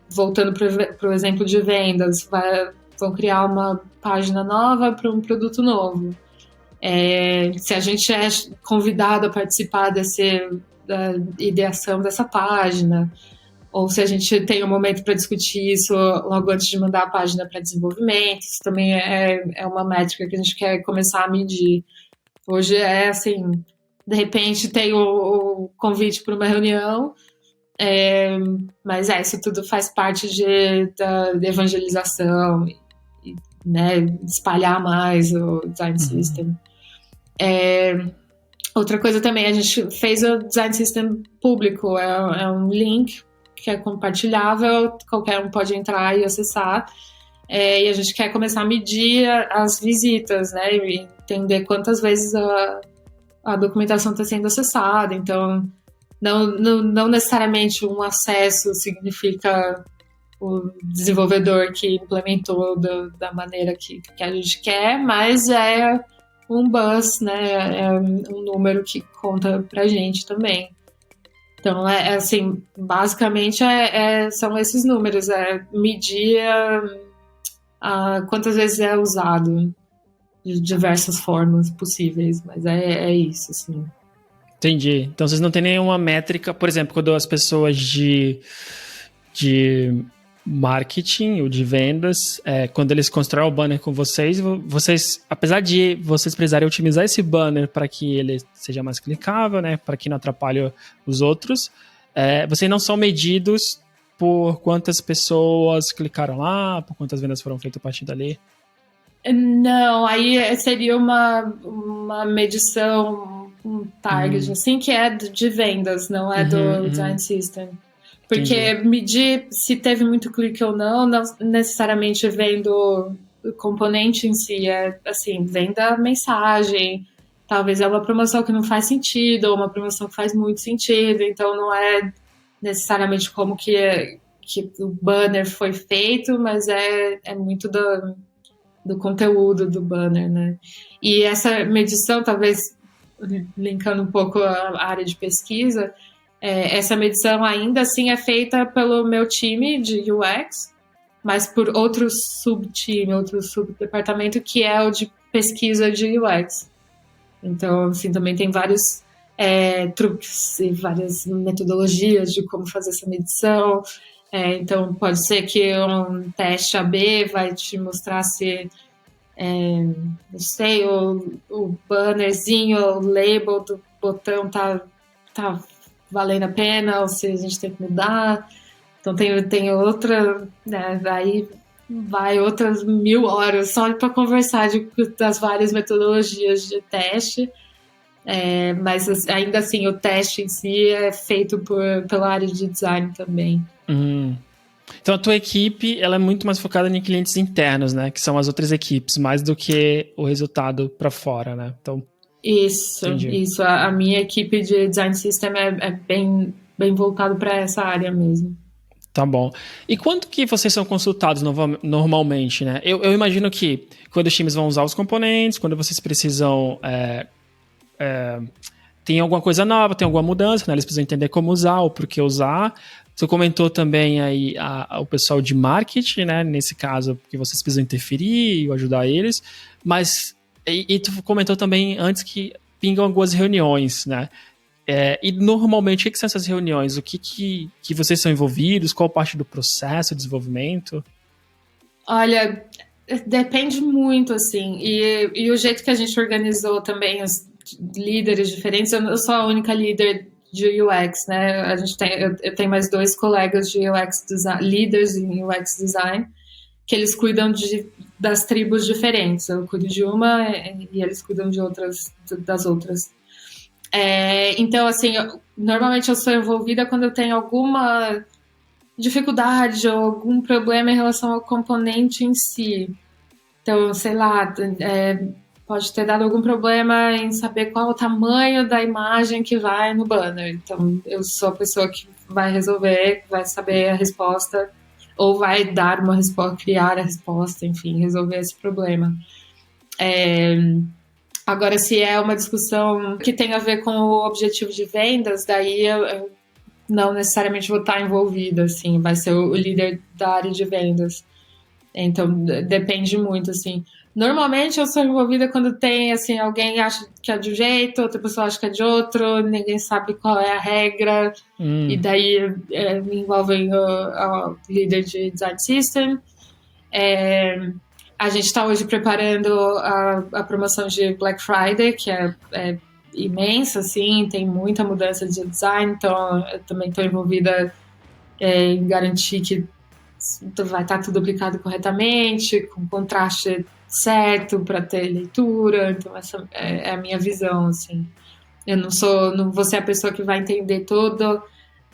voltando para o exemplo de vendas, vão criar uma página nova para um produto novo. Se a gente é convidado a participar da ideação dessa página, ou se a gente tem um momento para discutir isso logo antes de mandar a página para desenvolvimento, isso também é uma métrica que a gente quer começar a medir. Hoje é assim, de repente tem o convite para uma reunião, mas isso tudo faz parte da evangelização, né, espalhar mais o Design System. Outra coisa também, a gente fez o Design System público, é um link que é compartilhável, qualquer um pode entrar e acessar, e a gente quer começar a medir as visitas, né, e entender quantas vezes a documentação está sendo acessada. Então, não necessariamente um acesso significa o desenvolvedor que implementou da maneira que a gente quer, mas é um buzz, né, é um número que conta pra gente também. Então, assim, basicamente são esses números, medir quantas vezes é usado de diversas formas possíveis, mas é isso, assim. Entendi. Então vocês não têm nenhuma métrica, por exemplo, quando as pessoas de marketing ou de vendas, quando eles constroem o banner com vocês, apesar de vocês precisarem otimizar esse banner para que ele seja mais clicável, né, para que não atrapalhe os outros, vocês não são medidos por quantas pessoas clicaram lá, por quantas vendas foram feitas a partir dali? Não, aí seria uma medição, um target, assim, que é de vendas, não é do Design System. Porque Entendi. medir se teve muito clique ou não necessariamente vem do componente em si, assim, vem da mensagem, talvez é uma promoção que não faz sentido, ou uma promoção que faz muito sentido, então não é necessariamente como que o banner foi feito, mas é muito do conteúdo do banner, né? E essa medição, talvez linkando um pouco a área de pesquisa, essa medição ainda assim é feita pelo meu time de UX, mas por outro subtime, outro subdepartamento, que é o de pesquisa de UX. Então, assim, também tem vários truques e várias metodologias de como fazer essa medição. Então, pode ser que um teste AB vai te mostrar se, não sei, o bannerzinho, o label do botão tá valendo a pena, ou se a gente tem que mudar. Então, tem outra, né, aí vai outras 1000 horas só para conversar das várias metodologias de teste. Mas ainda assim, o teste em si é feito pela área de design também. Então a tua equipe ela é muito mais focada em clientes internos, né? Que são as outras equipes, mais do que o resultado para fora, né? Então, isso. A minha equipe de design system é bem voltado para essa área mesmo. Tá bom. E quando que vocês são consultados normalmente, né? Eu imagino que quando os times vão usar os componentes, quando vocês precisam tem alguma coisa nova, tem alguma mudança, né? Eles precisam entender como usar ou por que usar. Você comentou também aí o pessoal de marketing, né? Nesse caso, porque vocês precisam interferir ou ajudar eles. Mas, e tu comentou também antes que pingam algumas reuniões, né? E normalmente, o que são essas reuniões? O que vocês são envolvidos? Qual parte do processo de desenvolvimento? Olha, depende muito, assim. E o jeito que a gente organizou também os líderes diferentes, eu sou a única líder de UX, né? Eu tenho mais 2 colegas de UX design, líderes em UX design, que eles cuidam das tribos diferentes. Eu cuido de uma e eles cuidam das outras. Então, assim, normalmente eu sou envolvida quando eu tenho alguma dificuldade ou algum problema em relação ao componente em si. Então, sei lá, pode ter dado algum problema em saber qual o tamanho da imagem que vai no banner. Então, eu sou a pessoa que vai resolver, vai saber a resposta, ou vai dar uma resposta, criar a resposta, enfim, resolver esse problema. Agora, se é uma discussão que tem a ver com o objetivo de vendas, daí eu não necessariamente vou estar envolvida, assim, vai ser o líder da área de vendas. Então, depende muito, assim. Normalmente eu sou envolvida quando tem, assim, alguém acha que é de um jeito, outra pessoa acha que é de outro, ninguém sabe qual é a regra, e daí me envolvem o líder de design system. A gente está hoje preparando a promoção de Black Friday, que é imensa, assim, tem muita mudança de design, então eu também estou envolvida em garantir que vai estar tudo aplicado corretamente, com contraste certo para ter leitura. Então essa é a minha visão, assim. Eu não vou ser a pessoa que vai entender toda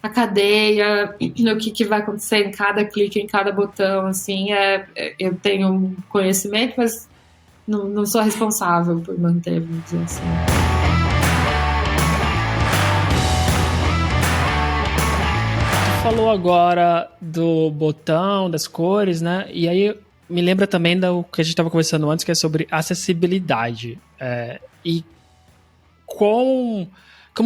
a cadeia, no que vai acontecer em cada clique, em cada botão, assim. Eu tenho um conhecimento, mas não sou responsável por manter, vamos dizer assim. Falou agora do botão, das cores, né? E aí me lembra também do que a gente estava conversando antes, que é sobre acessibilidade. E como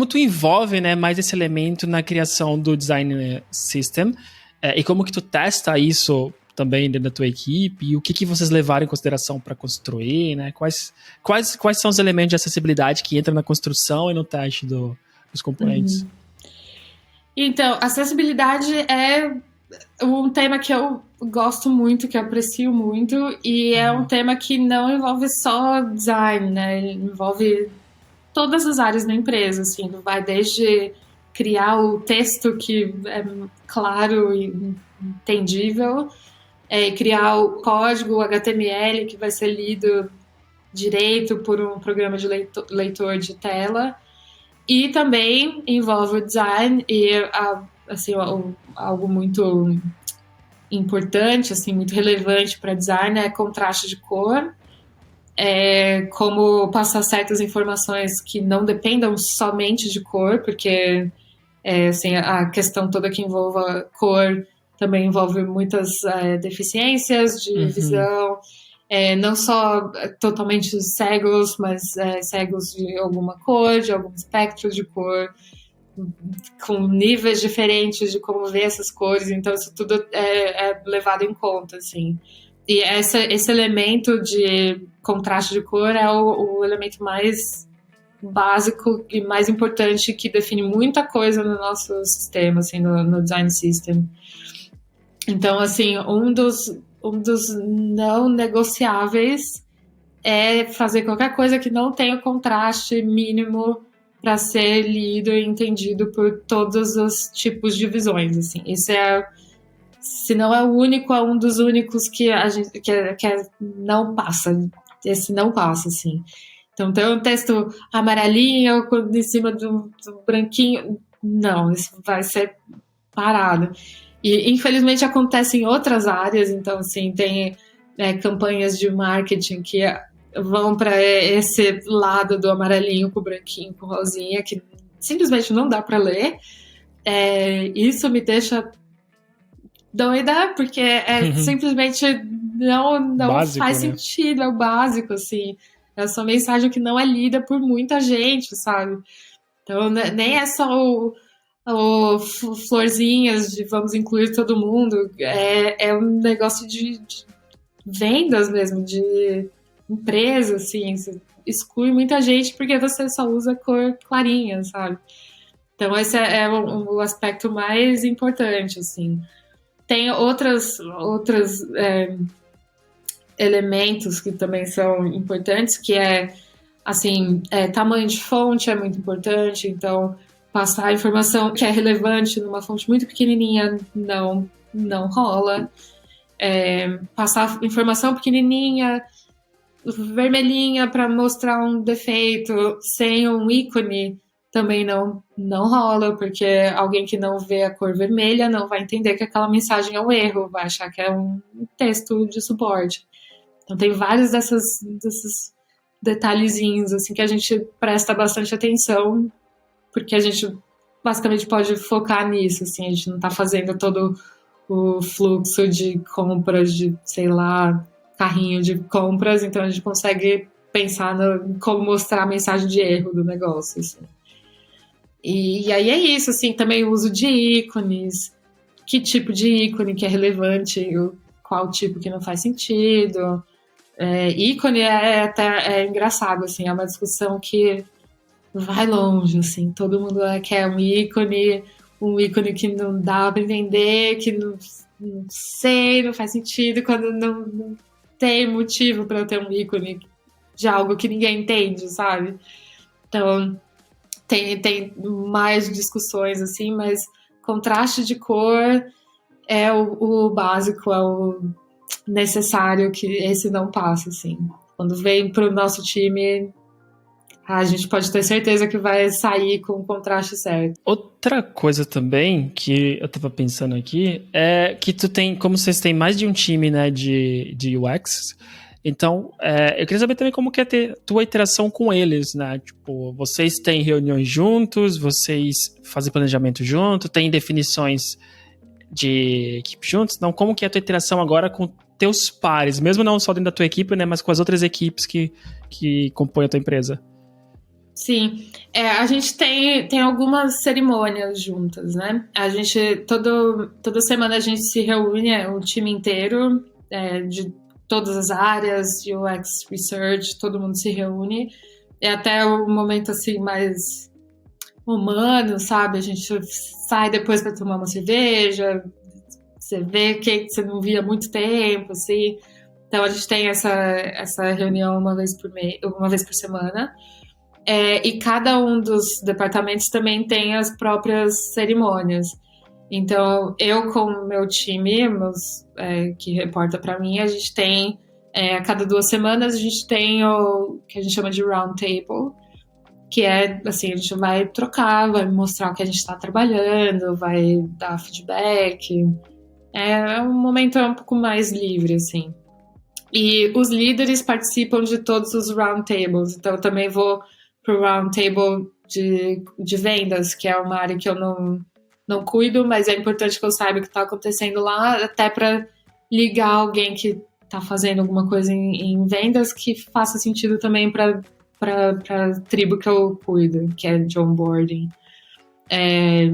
tu envolve, né, mais esse elemento na criação do design system, e como que tu testa isso também dentro da tua equipe, e o que vocês levaram em consideração para construir, né? Quais são os elementos de acessibilidade que entram na construção e no teste dos componentes? Então, acessibilidade é um tema que eu gosto muito, que eu aprecio muito, e é um tema que não envolve só design, né? Ele envolve todas as áreas da empresa, assim, vai desde criar o texto que é claro e entendível, criar o código HTML que vai ser lido direito por um programa de leitor de tela, e também envolve o design e assim, algo muito importante, assim, muito relevante para design é contraste de cor. como passar certas informações que não dependam somente de cor, porque assim, a questão toda que envolva cor também envolve muitas deficiências de visão, não só totalmente cegos, mas cegos de alguma cor, de algum espectro de cor, com níveis diferentes de como ver essas cores, então isso tudo é levado em conta, assim. E esse elemento de contraste de cor é o elemento mais básico e mais importante que define muita coisa no nosso sistema, assim, no design system. Então, assim, um dos não negociáveis é fazer qualquer coisa que não tenha o contraste mínimo para ser lido e entendido por todos os tipos de visões, assim. Esse se não é o único, é um dos únicos que a gente não passa. Esse não passa, assim. Então, tem um texto amarelinho em cima do branquinho. Não, isso vai ser parado. E, infelizmente, acontece em outras áreas. Então, assim, tem campanhas de marketing que vão para esse lado do amarelinho com o branquinho, com rosinha, que simplesmente não dá para ler. Isso me deixa doida, porque simplesmente não básico, faz sentido, é o básico, assim. É só mensagem que não é lida por muita gente, sabe? Então, nem é só o florzinhas de vamos incluir todo mundo, é um negócio de vendas mesmo, de empresa, assim, você exclui muita gente porque você só usa cor clarinha, sabe? Então, esse é o aspecto mais importante, assim. Tem outros elementos que também são importantes, que assim, tamanho de fonte é muito importante, então passar a informação que é relevante numa fonte muito pequenininha não rola. Passar informação pequenininha, vermelhinha para mostrar um defeito sem um ícone também não rola, porque alguém que não vê a cor vermelha não vai entender que aquela mensagem é um erro, vai achar que é um texto de suporte. Então tem vários desses detalhezinhos assim que a gente presta bastante atenção, porque a gente basicamente pode focar nisso, assim, a gente não está fazendo todo o fluxo de compras de, sei lá, carrinho de compras, então a gente consegue pensar em como mostrar a mensagem de erro do negócio, assim. E aí é isso, assim, também o uso de ícones, que tipo de ícone que é relevante, qual tipo que não faz sentido. Ícone até engraçado, assim, é uma discussão que vai longe, assim, todo mundo quer um ícone que não dá para entender, que não sei, não faz sentido, quando não tem motivo para eu ter um ícone de algo que ninguém entende, sabe? Então, tem mais discussões, assim, mas contraste de cor é o básico, é o necessário, que esse não passa, assim. Quando vem para o nosso time, a gente pode ter certeza que vai sair com o contraste certo. Outra coisa também que eu tava pensando aqui é que como vocês têm mais de um time, né, de UX, então eu queria saber também como que é ter tua interação com eles, né? Tipo, vocês têm reuniões juntos, vocês fazem planejamento junto, tem definições de equipe juntos, então como que é a tua interação agora com teus pares, mesmo não só dentro da tua equipe, né, mas com as outras equipes que compõem a tua empresa? Sim, a gente tem algumas cerimônias juntas, né? A gente, toda semana a gente se reúne, o time inteiro, de todas as áreas, de UX Research, todo mundo se reúne. É até o momento, assim, mais humano, sabe? A gente sai depois para tomar uma cerveja, você vê quem você não via há muito tempo, assim. Então a gente tem essa reunião uma vez por semana. E cada um dos departamentos também tem as próprias cerimônias. Então, eu com o meu time, que reporta para mim, a gente tem, a cada 2 semanas, a gente tem o que a gente chama de round table, que assim, a gente vai trocar, vai mostrar o que a gente está trabalhando, vai dar feedback. É um momento um pouco mais livre, assim. E os líderes participam de todos os roundtables. Então, eu também vou para o roundtable de vendas, que é uma área que eu não cuido, mas é importante que eu saiba o que está acontecendo lá, até para ligar alguém que está fazendo alguma coisa em vendas que faça sentido também para a tribo que eu cuido, que é de onboarding.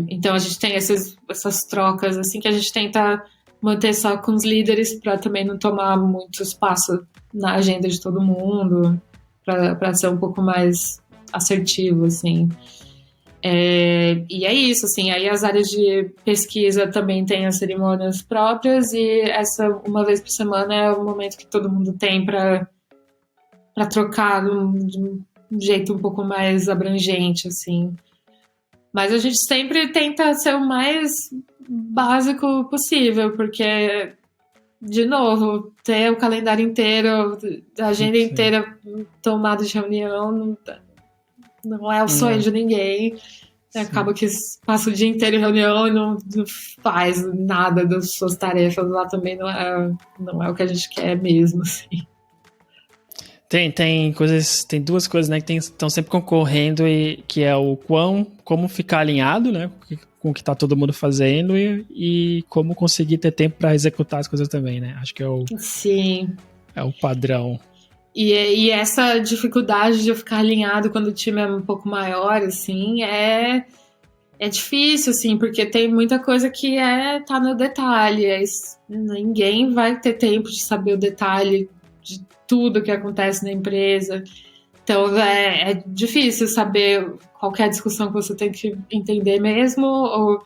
Então, a gente tem essas trocas assim que a gente tenta manter só com os líderes para também não tomar muito espaço na agenda de todo mundo, para ser um pouco mais assertivo, assim. E é isso, assim, aí as áreas de pesquisa também têm as cerimônias próprias e essa uma vez por semana é o momento que todo mundo tem para trocar de um jeito um pouco mais abrangente, assim. Mas a gente sempre tenta ser o mais básico possível, porque, de novo, ter o calendário inteiro, a agenda inteira tomada de reunião, não é o sonho de ninguém. Sim. Acaba que passa o dia inteiro em reunião e não faz nada das suas tarefas lá também, não é o que a gente quer mesmo, assim. Tem duas coisas, né, que estão sempre concorrendo, e que é como ficar alinhado, né, com o que tá todo mundo fazendo e como conseguir ter tempo para executar as coisas também, né? Acho que Sim. É o padrão. E essa dificuldade de eu ficar alinhado quando o time é um pouco maior, assim, é difícil, assim, porque tem muita coisa que tá no detalhe. Ninguém vai ter tempo de saber o detalhe de tudo que acontece na empresa. Então, é difícil saber qual é a discussão que você tem que entender mesmo, ou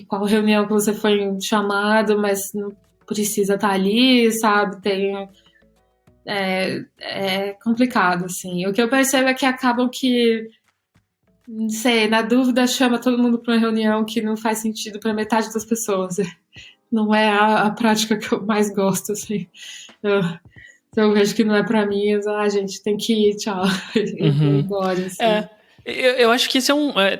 qual reunião que você foi chamado, mas não precisa estar ali, sabe? É complicado, assim. O que eu percebo é que acabam que, não sei, na dúvida chama todo mundo para uma reunião que não faz sentido para metade das pessoas. Não é a prática que eu mais gosto, assim. Eu vejo que não é pra mim, a gente tem que ir, tchau. E vou embora, assim. Eu acho que esse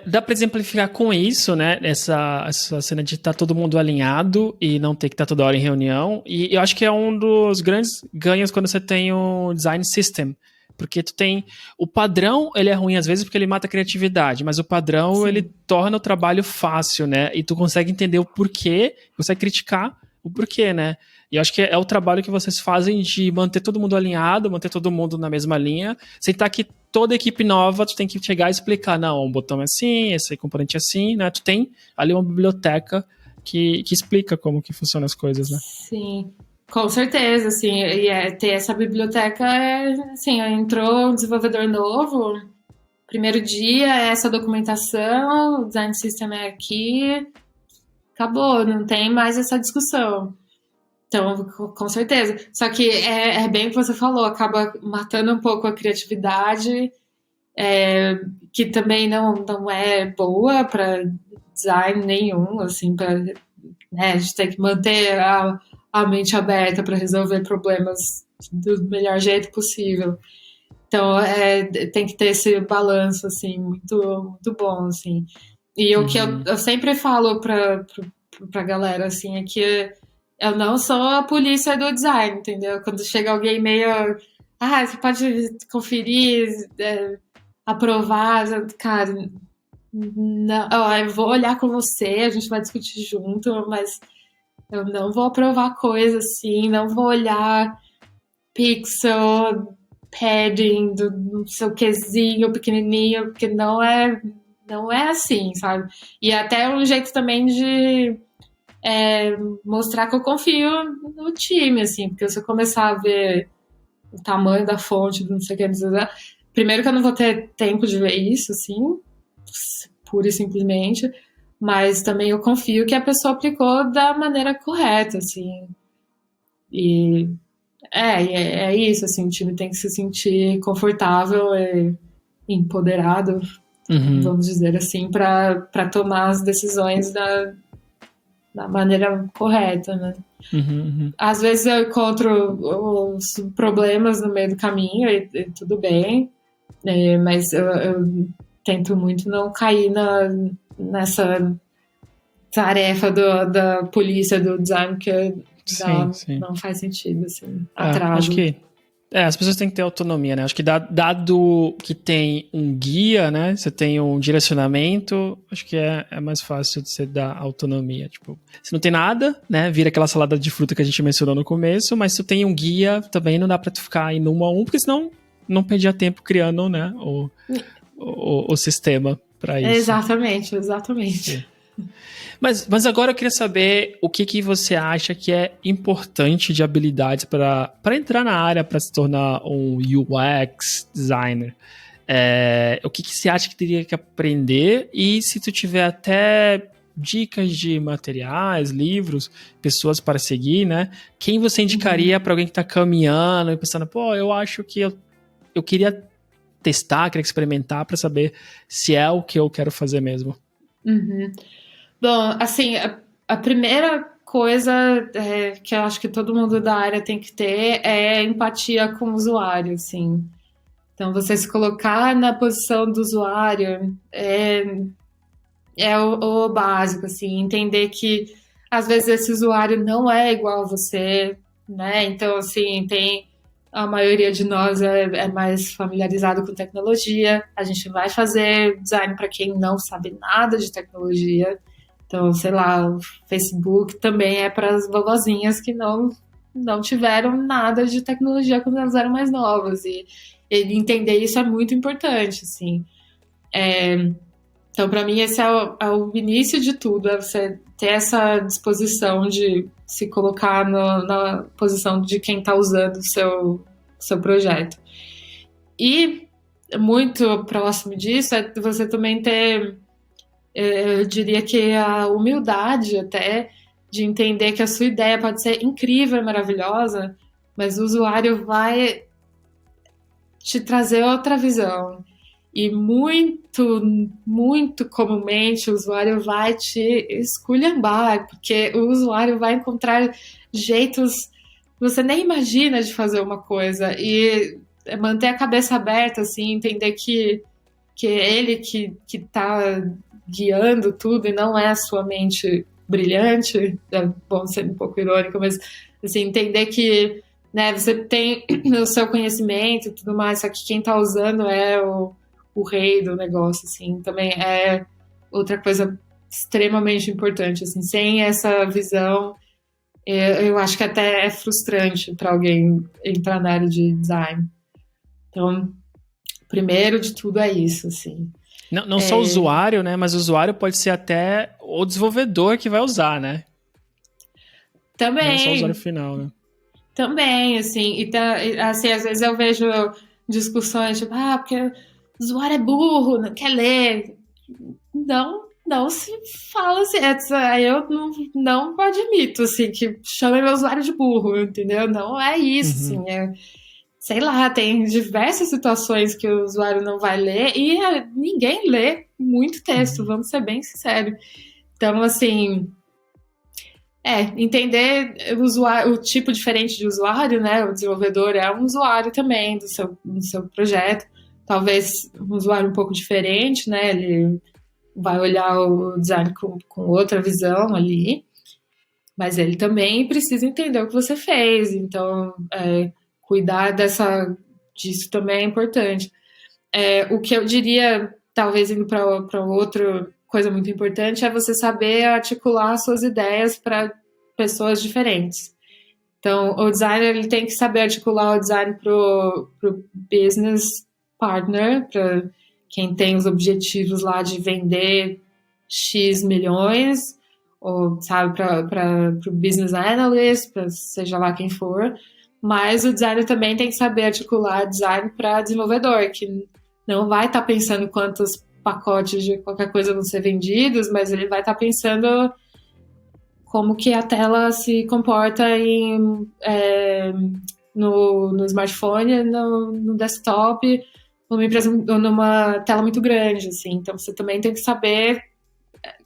dá pra exemplificar com isso, né? Essa cena de estar todo mundo alinhado e não ter que estar toda hora em reunião. E eu acho que é um dos grandes ganhos quando você tem um design system. Porque tu tem... O padrão, ele é ruim às vezes porque ele mata a criatividade, mas o padrão, sim, ele torna o trabalho fácil, né? E tu consegue entender o porquê, consegue criticar o porquê, né? E eu acho que é o trabalho que vocês fazem de manter todo mundo alinhado, manter todo mundo na mesma linha, aceitar que toda equipe nova, tu tem que chegar e explicar, não, um botão é assim, esse componente é assim, né? Tu tem ali uma biblioteca que explica como que funcionam as coisas, né? Sim, com certeza, assim, e ter essa biblioteca assim, entrou um desenvolvedor novo, primeiro dia, essa documentação, o design system é aqui, acabou, não tem mais essa discussão. Então, com certeza. Só que é bem o que você falou, acaba matando um pouco a criatividade, que também não é boa para design nenhum, assim, né, a gente tem que manter a mente aberta para resolver problemas do melhor jeito possível. Então, tem que ter esse balanço, assim, muito, muito bom, assim. E o que eu sempre falo pra galera, assim, é que eu não sou a polícia do design, entendeu? Quando chega alguém meio... você pode conferir, aprovar, cara... Não, eu vou olhar com você, a gente vai discutir junto, mas eu não vou aprovar coisa assim, não vou olhar pixel, padding do seu quezinho pequenininho, porque não é assim, sabe? E até um jeito também de mostrar que eu confio no time, assim, porque se eu começar a ver o tamanho da fonte, não sei o que dizer, primeiro que eu não vou ter tempo de ver isso, assim, pura e simplesmente, mas também eu confio que a pessoa aplicou da maneira correta, assim, e é isso, assim, o time tem que se sentir confortável e empoderado, vamos dizer assim, para tomar as decisões da maneira correta, né? Às vezes eu encontro os problemas no meio do caminho e tudo bem, mas eu tento muito não cair nessa tarefa da polícia, do design, que Sim. Não faz sentido, assim, atraso. Acho que as pessoas têm que ter autonomia, né? Acho que dado que tem um guia, né? Você tem um direcionamento, acho que é mais fácil de você dar autonomia. Tipo, se não tem nada, né? Vira aquela salada de fruta que a gente mencionou no começo, mas se tu tem um guia, também não dá pra tu ficar indo um a um, porque senão não perdia tempo criando, né? O sistema pra isso. Exatamente. Mas agora eu queria saber o que você acha que é importante de habilidades para entrar na área, para se tornar um UX designer. O que você acha que teria que aprender, e se tu tiver até dicas de materiais, livros, pessoas para seguir, né? Quem você indicaria para alguém que está caminhando e pensando, eu acho que eu queria testar, queria experimentar para saber se é o que eu quero fazer mesmo. Bom, assim, a primeira coisa que eu acho que todo mundo da área tem que ter é empatia com o usuário, assim. Então, você se colocar na posição do usuário é o básico, assim. Entender que, às vezes, esse usuário não é igual a você, né? Então, assim, a maioria de nós é mais familiarizado com tecnologia. A gente vai fazer design para quem não sabe nada de tecnologia. Então, sei lá, o Facebook também é para as vovozinhas que não tiveram nada de tecnologia quando elas eram mais novas. E entender isso é muito importante, assim. Então, para mim, esse é o início de tudo, é você ter essa disposição de se colocar na posição de quem está usando o seu projeto. E muito próximo disso é você também ter, eu diria que a humildade até de entender que a sua ideia pode ser incrível e maravilhosa, mas o usuário vai te trazer outra visão. E muito, muito comumente o usuário vai te esculhambar, porque o usuário vai encontrar jeitos que você nem imagina de fazer uma coisa. E manter a cabeça aberta, assim, entender que é ele que está guiando tudo e não é a sua mente brilhante. É bom ser um pouco irônico, mas assim, entender que, né, você tem o seu conhecimento e tudo mais, só que quem está usando é o rei do negócio, assim, também é outra coisa extremamente importante, assim, sem essa visão, eu acho que até é frustrante para alguém entrar na área de design. Então, primeiro de tudo é isso, assim. Não só o usuário, né, mas o usuário pode ser até o desenvolvedor que vai usar, né? Também. Não só o usuário final, né? Também, assim, assim, às vezes eu vejo discussões tipo, porque o usuário é burro, não quer ler. Não se fala assim, eu não admito, assim, que chame meu usuário de burro, entendeu? Não é isso, assim, sei lá, tem diversas situações que o usuário não vai ler e ninguém lê muito texto, vamos ser bem sinceros. Então, assim, entender o tipo diferente de usuário, né? O desenvolvedor é um usuário também do seu projeto. Talvez um usuário um pouco diferente, né? Ele vai olhar o design com outra visão ali, mas ele também precisa entender o que você fez. Então, cuidar disso também é importante. O que eu diria, talvez indo para outra coisa muito importante, é você saber articular suas ideias para pessoas diferentes. Então, o designer ele tem que saber articular o design para o business partner, para quem tem os objetivos lá de vender X milhões, ou, sabe, para o business analyst, para seja lá quem for. Mas o designer também tem que saber articular design para desenvolvedor, que não vai estar pensando quantos pacotes de qualquer coisa vão ser vendidos, mas ele vai estar pensando como que a tela se comporta no smartphone, no desktop, numa tela muito grande, assim. Então, você também tem que saber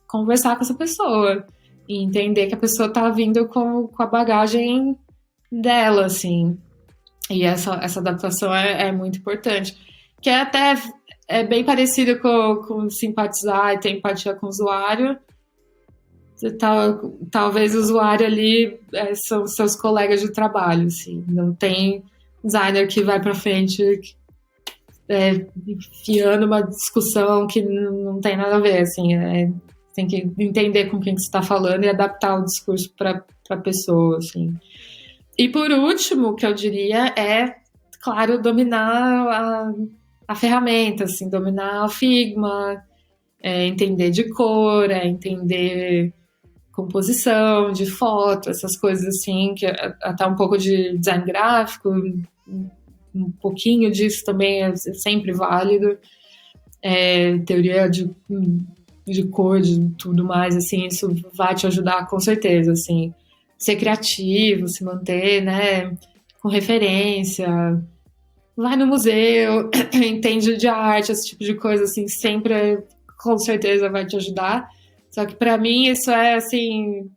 conversar com essa pessoa e entender que a pessoa está vindo com a bagagem dela, assim. E essa adaptação é muito importante. Que até bem parecido com simpatizar e ter empatia com o usuário. talvez o usuário ali são seus colegas de trabalho, assim. Não tem designer que vai para frente enfiando uma discussão que não tem nada a ver, assim. Tem que entender com quem que você está falando e adaptar o discurso para a pessoa, assim. E por último, o que eu diria é, claro, dominar a ferramenta, assim, dominar o Figma, entender de cor, entender composição de foto, essas coisas assim, que até um pouco de design gráfico, um pouquinho disso também é sempre válido. Teoria de cor, de tudo mais, assim, isso vai te ajudar com certeza, assim, ser criativo, se manter, né, com referência, vai no museu, entende de arte, esse tipo de coisa, assim, sempre, com certeza vai te ajudar. Só que para mim isso assim,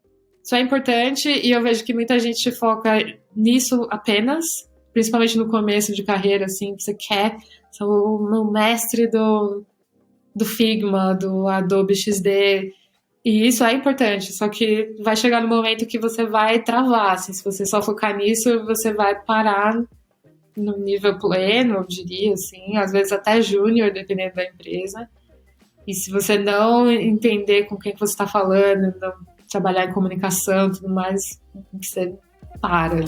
isso é importante e eu vejo que muita gente foca nisso apenas, principalmente no começo de carreira, assim, você quer ser o mestre do Figma, do Adobe XD, e isso é importante, só que vai chegar no momento que você vai travar, assim, se você só focar nisso, você vai parar no nível pleno, eu diria, assim, às vezes até júnior, dependendo da empresa. E se você não entender com quem que você está falando, não trabalhar em comunicação e tudo mais, você para.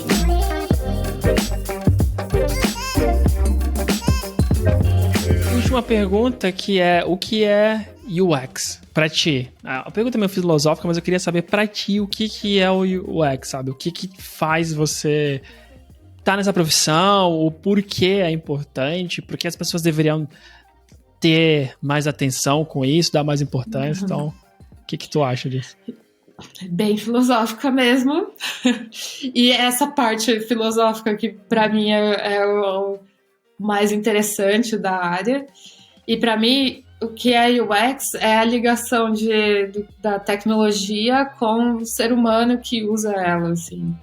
Última pergunta, que é o que é UX para ti? A pergunta é meio filosófica, mas eu queria saber para ti o que é o UX, sabe? O que faz você estar nessa profissão, o porquê é importante, porque as pessoas deveriam ter mais atenção com isso, dar mais importância. Então, o que tu acha disso? Bem filosófica mesmo. E essa parte filosófica que para mim é o mais interessante da área. E para mim, o que é UX é a ligação da tecnologia com o ser humano que usa ela, assim.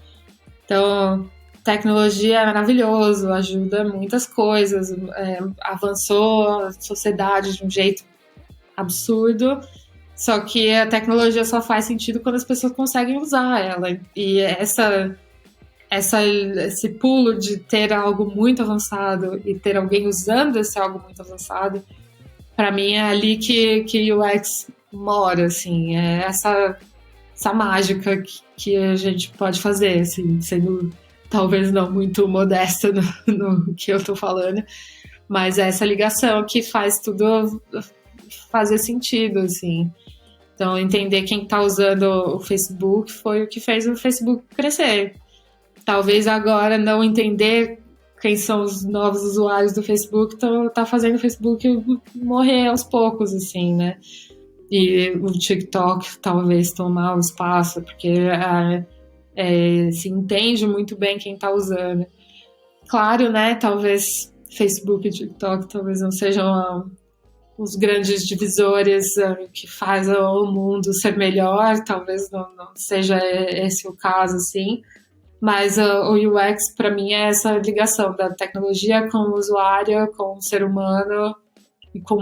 Então, tecnologia é maravilhoso, ajuda muitas coisas, avançou a sociedade de um jeito absurdo, só que a tecnologia só faz sentido quando as pessoas conseguem usar ela. E esse pulo de ter algo muito avançado e ter alguém usando esse algo muito avançado, para mim é ali que o UX mora, assim, é essa mágica que a gente pode fazer, assim, sendo talvez não muito modesta no que eu tô falando, mas é essa ligação que faz tudo fazer sentido, assim. Então, entender quem tá usando o Facebook foi o que fez o Facebook crescer. Talvez agora não entender quem são os novos usuários do Facebook tá fazendo o Facebook morrer aos poucos, assim, né? E o TikTok talvez tomar o espaço, porque se entende muito bem quem está usando. Claro, né? Talvez Facebook e TikTok talvez não sejam os grandes divisores que fazem o mundo ser melhor, talvez não seja esse o caso, assim. Mas o UX, para mim, é essa ligação da tecnologia com o usuário, com o ser humano e com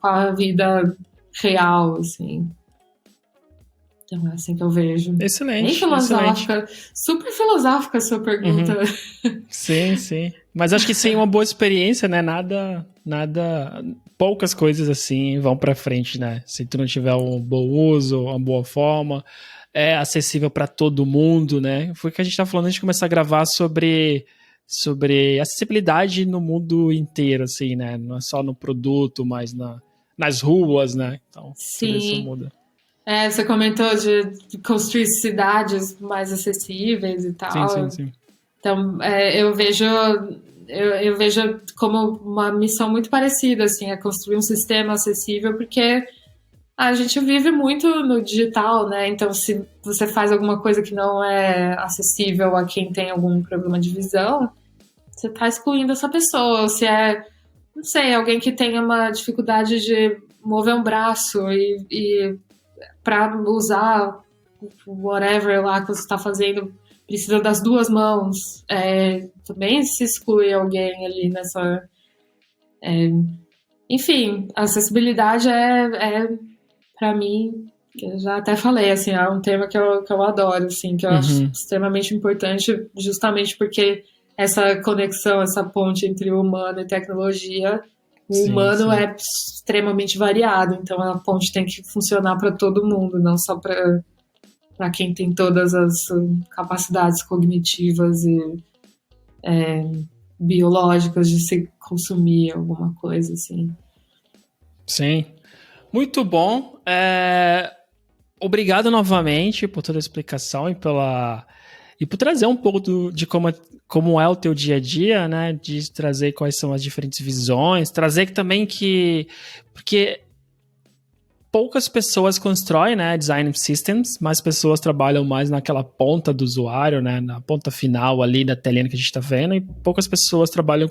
a vida real, assim. Então é assim que eu vejo. Excelente. Bem filosófica. Excelente. Super filosófica a sua pergunta. Uhum. Sim. Mas acho que sem uma boa experiência, né? Poucas coisas assim vão pra frente, né? Se tu não tiver um bom uso, uma boa forma, é acessível para todo mundo, né? Foi o que a gente tá falando antes de começar a gravar sobre acessibilidade no mundo inteiro, assim, né? Não é só no produto, mas nas ruas, né? Então, tudo isso muda. Você comentou de construir cidades mais acessíveis e tal. Sim. Então, eu vejo como uma missão muito parecida, assim, construir um sistema acessível, porque a gente vive muito no digital, né? Então, se você faz alguma coisa que não é acessível a quem tem algum problema de visão, você está excluindo essa pessoa. Ou se não sei, alguém que tenha uma dificuldade de mover um braço e para usar whatever lá que você está fazendo, precisa das duas mãos. Também se exclui alguém ali nessa... enfim, a acessibilidade para mim, Que eu já até falei, assim, é um tema que eu adoro, assim, que eu acho extremamente importante, justamente porque essa conexão, essa ponte entre o humano e tecnologia, o Sim, humano sim. é extremamente variado, então a ponte tem que funcionar para todo mundo, não só para quem tem todas as capacidades cognitivas e biológicas de se consumir alguma coisa, assim. Sim. Muito bom. Obrigado novamente por toda a explicação e por trazer um pouco de como é o teu dia a dia, né? De trazer quais são as diferentes visões, trazer também porque poucas pessoas constroem, né, design systems, mais pessoas trabalham mais naquela ponta do usuário, né, na ponta final ali da telinha que a gente está vendo, e poucas pessoas trabalham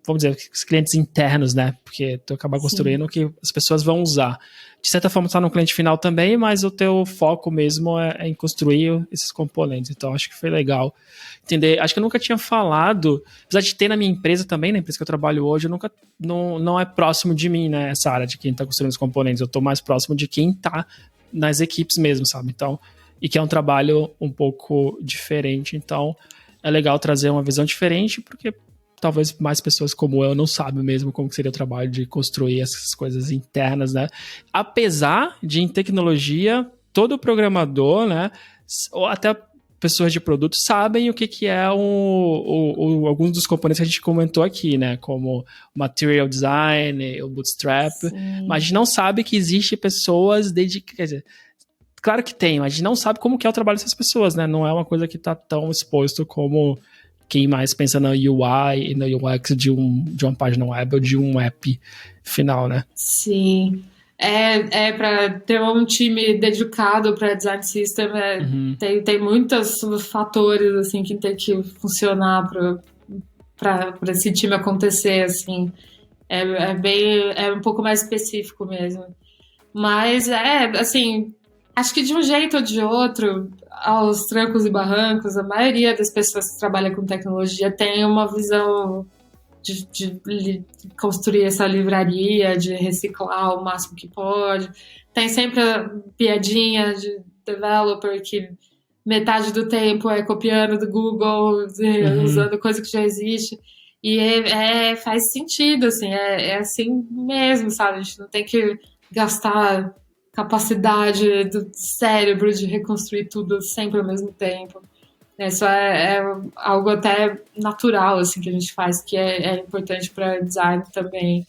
vamos dizer, os clientes internos, né, porque tu acaba Sim. construindo o que as pessoas vão usar. De certa forma, está no cliente final também, mas o teu foco mesmo é em construir esses componentes. Então, acho que foi legal entender. Acho que eu nunca tinha falado, apesar de ter na minha empresa também, na empresa que eu trabalho hoje, eu nunca não é próximo de mim, né, essa área de quem está construindo os componentes. Eu estou mais próximo de quem está nas equipes mesmo, sabe? Então, e que é um trabalho um pouco diferente. Então, é legal trazer uma visão diferente, porque talvez mais pessoas como eu não sabem mesmo como seria o trabalho de construir essas coisas internas, né? Apesar de, em tecnologia, todo programador, né, ou até pessoas de produto sabem o que é alguns dos componentes que a gente comentou aqui, né? Como Material Design, o Bootstrap. Mas a Sim. gente não sabe que existe pessoas dedicadas. Quer dizer, claro que tem, mas a gente não sabe como que é o trabalho dessas pessoas, né? Não é uma coisa que está tão exposto como quem mais pensa na UI e na UX de uma página web ou de um app final, né? Sim. Para ter um time dedicado para design system, Uhum. tem muitos fatores assim que tem que funcionar para esse time acontecer, assim. É um pouco mais específico mesmo. Mas assim, acho que de um jeito ou de outro, aos trancos e barrancos, a maioria das pessoas que trabalham com tecnologia tem uma visão de construir essa livraria, de reciclar o máximo que pode. Tem sempre a piadinha de developer que metade do tempo é copiando do Google, Uhum. usando coisa que já existe. E faz sentido, assim, é assim mesmo, sabe? A gente não tem que gastar capacidade do cérebro de reconstruir tudo sempre ao mesmo tempo. Isso é algo até natural, assim, que a gente faz, que é importante para design também.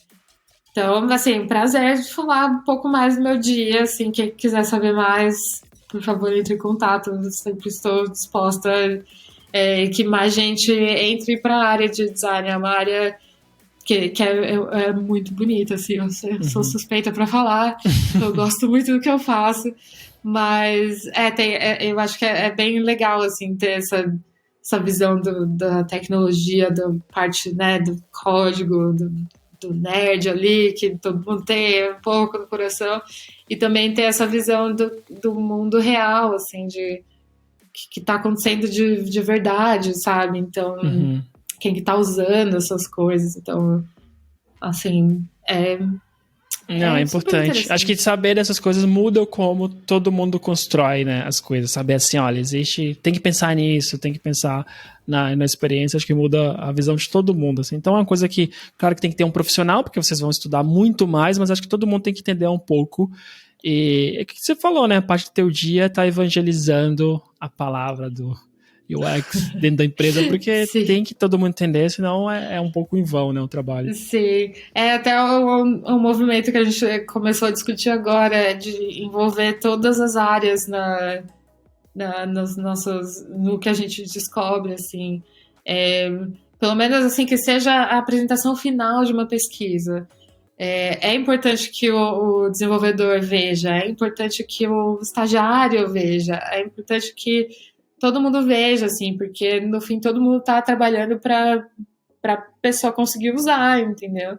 Então, assim, prazer de falar um pouco mais do meu dia, assim, quem quiser saber mais, por favor, entre em contato, eu sempre estou disposta que mais gente entre para a área de design, é uma área que é muito bonita, assim, eu sou Uhum. suspeita para falar, eu gosto muito do que eu faço, mas eu acho que é bem legal, assim, ter essa visão da tecnologia, da parte, né, do código, do nerd ali, que todo mundo tem um pouco no coração, e também ter essa visão do mundo real, assim, de que está acontecendo de verdade, sabe? Então, Uhum. quem que tá usando essas coisas, então, assim, Não, é super importante. Acho que interessante. saber dessas coisas muda como todo mundo constrói, né, as coisas. Saber assim, olha, tem que pensar nisso, tem que pensar na experiência, acho que muda a visão de todo mundo. Assim. Então é uma coisa que, claro que tem que ter um profissional, porque vocês vão estudar muito mais, mas acho que todo mundo tem que entender um pouco. E é o que você falou, né? A parte do teu dia tá evangelizando a palavra do UX dentro da empresa, porque Sim, tem que todo mundo entender, senão é um pouco em vão, né, o trabalho. sim. É até um movimento que a gente começou a discutir agora, de envolver todas as áreas no que a gente descobre, assim. É, pelo menos assim, que seja a apresentação final de uma pesquisa. É importante que o desenvolvedor veja, é importante que o estagiário veja, é importante que todo mundo veja, assim, porque no fim todo mundo está trabalhando para a pessoa conseguir usar, entendeu?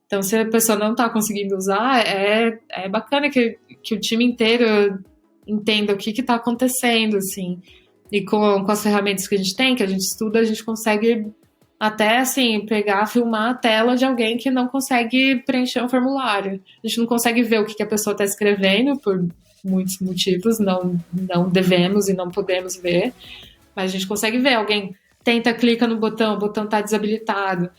Então, se a pessoa não está conseguindo usar, é bacana que o time inteiro entenda o que está acontecendo, assim. E com as ferramentas que a gente tem, que a gente estuda, a gente consegue até assim, pegar, filmar a tela de alguém que não consegue preencher um formulário. A gente não consegue ver o que a pessoa está escrevendo por muitos motivos, não devemos e não podemos ver, mas a gente consegue ver. Alguém tenta, clica no botão, o botão está desabilitado,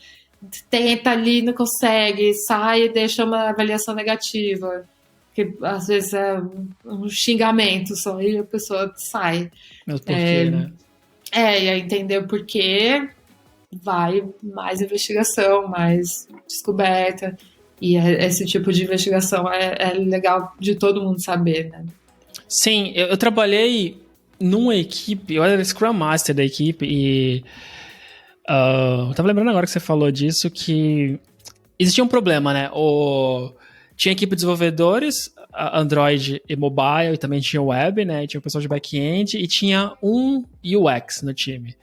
tenta ali, não consegue, sai e deixa uma avaliação negativa, que às vezes é um xingamento só, e a pessoa sai. Mas por quê, né? E aí entender o porquê, vai mais investigação, mais descoberta. E esse tipo de investigação é legal de todo mundo saber, né? Sim, eu trabalhei numa equipe, eu era Scrum Master da equipe e eu tava lembrando agora que você falou disso, que existia um problema, né? Tinha equipe de desenvolvedores, Android e mobile, e também tinha web, né? E tinha o pessoal de back-end e tinha um UX no time.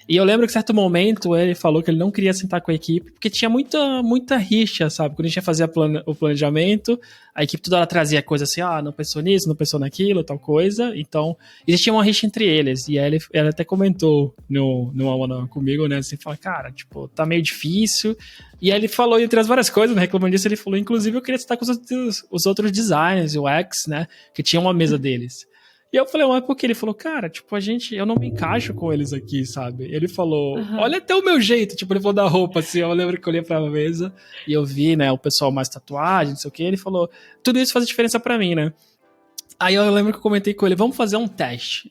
E eu lembro que em certo momento ele falou que ele não queria sentar com a equipe, porque tinha muita rixa, sabe? Quando a gente ia fazer o planejamento, a equipe toda hora trazia coisa assim, não pensou nisso, não pensou naquilo, tal coisa. Então, existia uma rixa entre eles. E aí ele até comentou no one comigo, né? Assim, fala, cara, tipo, tá meio difícil. E aí ele falou, entre as várias coisas, né, reclamando disso, ele falou, inclusive, eu queria sentar com os outros designers, UX, né? Que tinha uma mesa deles. E eu falei, mas por quê? Ele falou, cara, tipo, eu não me encaixo com eles aqui, sabe? Ele falou, olha até o meu jeito, tipo, ele falou da roupa, assim, eu lembro que eu olhei pra mesa e eu vi, né, o pessoal mais tatuagem, não sei o quê, ele falou, tudo isso faz diferença pra mim, né? Aí eu lembro que eu comentei com ele, vamos fazer um teste,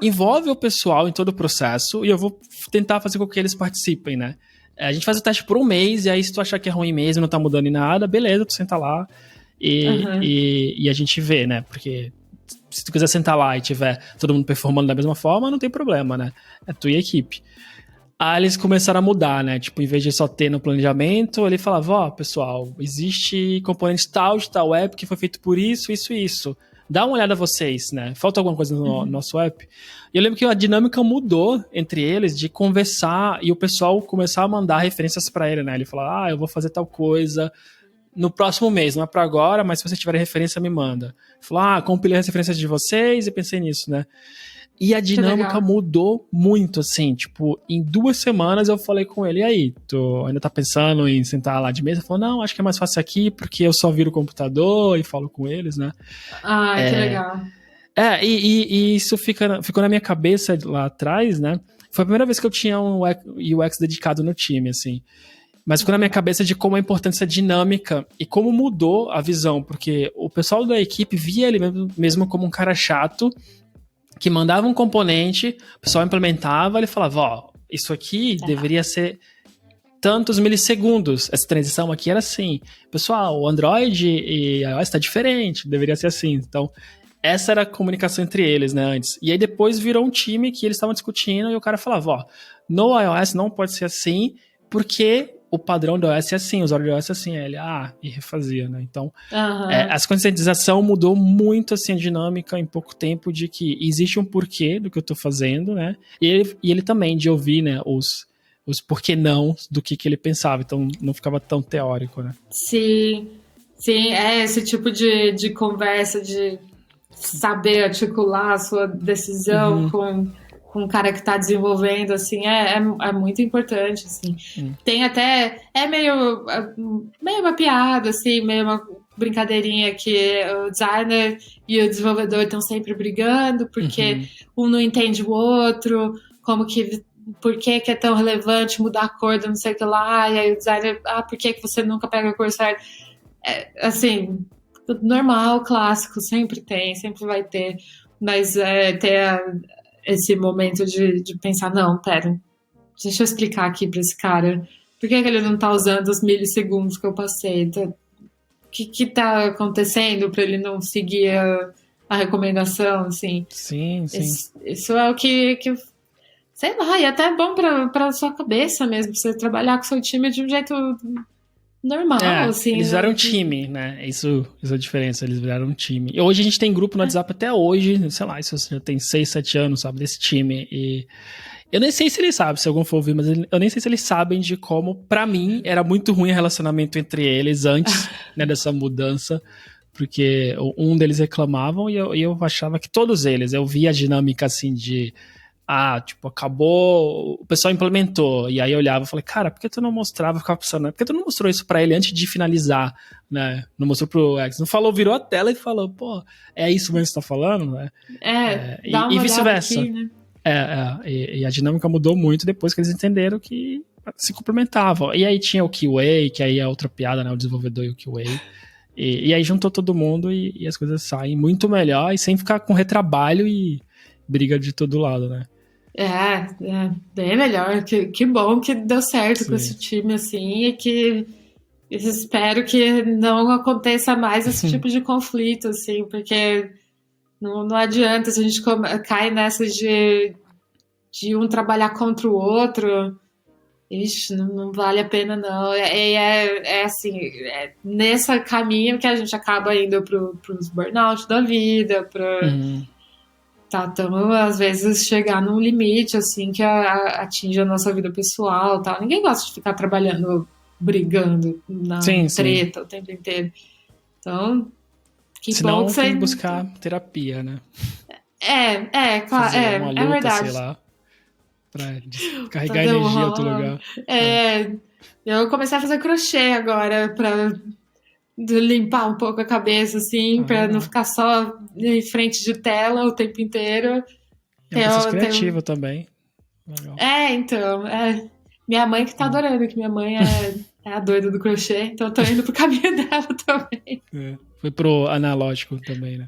envolve o pessoal em todo o processo e eu vou tentar fazer com que eles participem, né? A gente faz o teste por um mês e aí se tu achar que é ruim mesmo, não tá mudando em nada, beleza, tu senta lá e a gente vê, né, porque se tu quiser sentar lá e tiver todo mundo performando da mesma forma, não tem problema, né? É tu e a equipe. Aí eles começaram a mudar, né? Tipo, em vez de só ter no planejamento, ele falava, pessoal, existe componente tal de tal app que foi feito por isso, isso e isso. Dá uma olhada vocês, né? Falta alguma coisa no nosso app? E eu lembro que a dinâmica mudou entre eles de conversar e o pessoal começar a mandar referências pra ele, né? Ele falava, eu vou fazer tal coisa no próximo mês, não é pra agora, mas se você tiver referência, me manda. Falou, compilei as referências de vocês e pensei nisso, né? E a dinâmica mudou muito, assim, tipo, em 2 semanas eu falei com ele, e aí, tu ainda tá pensando em sentar lá de mesa? Ele falou, não, acho que é mais fácil aqui, porque eu só viro o computador e falo com eles, né? Que legal. E isso ficou na minha cabeça lá atrás, né? Foi a primeira vez que eu tinha um UX dedicado no time, assim. Mas ficou na minha cabeça de como é importante essa dinâmica e como mudou a visão, porque o pessoal da equipe via ele mesmo como um cara chato, que mandava um componente, o pessoal implementava, ele falava, isso aqui deveria ser tantos milissegundos, essa transição aqui era assim. Pessoal, o Android e iOS está diferente, deveria ser assim. Então, essa era a comunicação entre eles, né, antes. E aí depois virou um time que eles estavam discutindo e o cara falava, no iOS não pode ser assim, porque o padrão do iOS é assim, o usuário do iOS é assim. Aí ele, e refazia, né? Então, a conscientização mudou muito, assim, a dinâmica em pouco tempo de que existe um porquê do que eu tô fazendo, né? E ele também, de ouvir, né, os porquê não do que ele pensava. Então, não ficava tão teórico, né? Sim, esse tipo de conversa, de saber articular a sua decisão com um cara que está desenvolvendo, assim, é muito importante, assim. Tem até, meio uma piada, assim, meio uma brincadeirinha que o designer e o desenvolvedor estão sempre brigando, porque um não entende o outro, por que é tão relevante mudar a cor do não sei o que lá, e aí o designer, por que você nunca pega a cor certa? Assim, normal, clássico, sempre vai ter, mas ter esse momento de pensar, não, pera, deixa eu explicar aqui pra esse cara, por que ele não tá usando os milissegundos que eu passei? O que tá acontecendo pra ele não seguir a recomendação, assim? Sim. Isso é o que sei lá, e até é bom pra sua cabeça mesmo, pra você trabalhar com seu time de um jeito normal, assim. Eles viraram um time, né? Isso é a diferença, eles viraram um time. E hoje a gente tem grupo no WhatsApp até hoje, sei lá, isso já tem 6, 7 anos, sabe, desse time. E eu nem sei se eles sabem, se algum for ouvir, mas eu nem sei se eles sabem de como, pra mim, era muito ruim o relacionamento entre eles antes, né, dessa mudança. Porque um deles reclamavam e eu achava que todos eles, eu via a dinâmica, assim, de tipo, acabou, o pessoal implementou, e aí eu olhava e falei, cara, por que tu não mostrava, eu ficava pensando, por que tu não mostrou isso pra ele antes de finalizar, né, não mostrou pro X, não falou, virou a tela e falou, pô, é isso mesmo que você tá falando, né, dá uma e olhada vice-versa. aqui, né? E a dinâmica mudou muito depois que eles entenderam que se complementavam. E aí tinha o QA, que aí é outra piada, né? O desenvolvedor e o QA. E aí juntou todo mundo e as coisas saem muito melhor e sem ficar com retrabalho e briga de todo lado, né? Bem melhor. Que bom que deu certo com Sim. esse time, assim, e que eu espero que não aconteça mais esse tipo de conflito, assim, porque não adianta se a gente cai nessa de um trabalhar contra o outro. Ixi, não vale a pena, não. Assim, nesse caminho que a gente acaba indo pros burnout da vida, então, às vezes, chegar num limite, assim, que atinge a nossa vida pessoal, tal. Ninguém gosta de ficar trabalhando, brigando na treta o tempo inteiro. Então, que senão bom que tem que buscar terapia, né? Claro, fazer uma luta, é verdade. sei lá, pra carregar energia em outro lugar. Eu comecei a fazer crochê agora pra limpar um pouco a cabeça, assim, pra não ficar só em frente de tela o tempo inteiro. É um processo criativo também. Legal. Então, minha mãe que tá adorando, que minha mãe é a doida do crochê, então eu tô indo pro caminho dela também. Foi pro analógico também, né?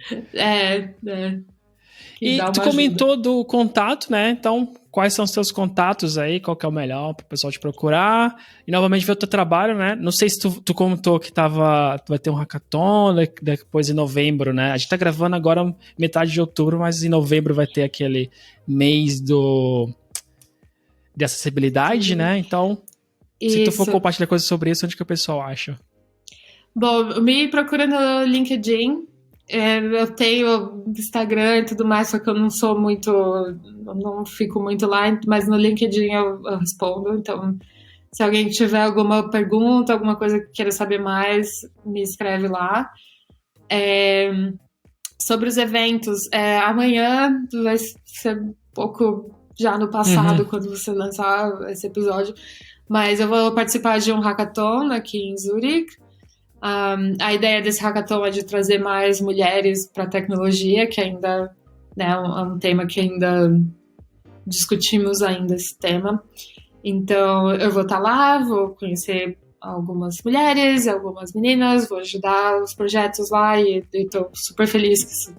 E tu comentou do contato, né? Então, quais são os teus contatos aí? Qual que é o melhor para o pessoal te procurar? E novamente ver o teu trabalho, né? Não sei se tu comentou que vai ter um hackathon depois em novembro, né? A gente tá gravando agora metade de outubro, mas em novembro vai ter aquele mês de acessibilidade, né? Então, se tu for compartilhar coisas sobre isso, onde que o pessoal acha? Bom, me procura no LinkedIn. Eu tenho Instagram e tudo mais, só que eu não sou muito, não fico muito lá, mas no LinkedIn eu respondo. Então, se alguém tiver alguma pergunta, alguma coisa que queira saber mais, me escreve lá. Sobre os eventos, amanhã vai ser um pouco já no passado, quando você lançar esse episódio, mas eu vou participar de um hackathon aqui em Zurique. A ideia desse hackathon é de trazer mais mulheres para a tecnologia, que ainda, né, é um tema que ainda discutimos ainda esse tema. Então, eu vou estar lá, vou conhecer algumas mulheres, algumas meninas, vou ajudar os projetos lá e estou super feliz que isso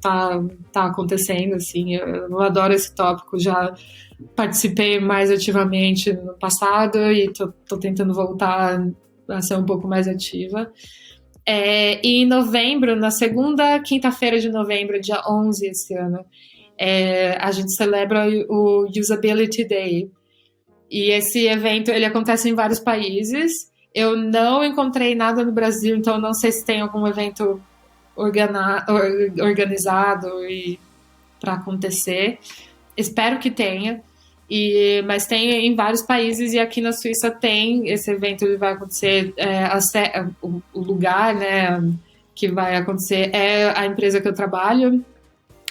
tá acontecendo, assim, eu adoro esse tópico, já participei mais ativamente no passado e tô tentando voltar a ser um pouco mais ativa. E em novembro, na segunda quinta-feira de novembro, dia 11 esse ano, a gente celebra o Usability Day. E esse evento, ele acontece em vários países. Eu não encontrei nada no Brasil, então não sei se tem algum evento organizado para acontecer. Espero que tenha. Mas tem em vários países, e aqui na Suíça tem esse evento, ele vai acontecer, o lugar, né, que vai acontecer é a empresa que eu trabalho,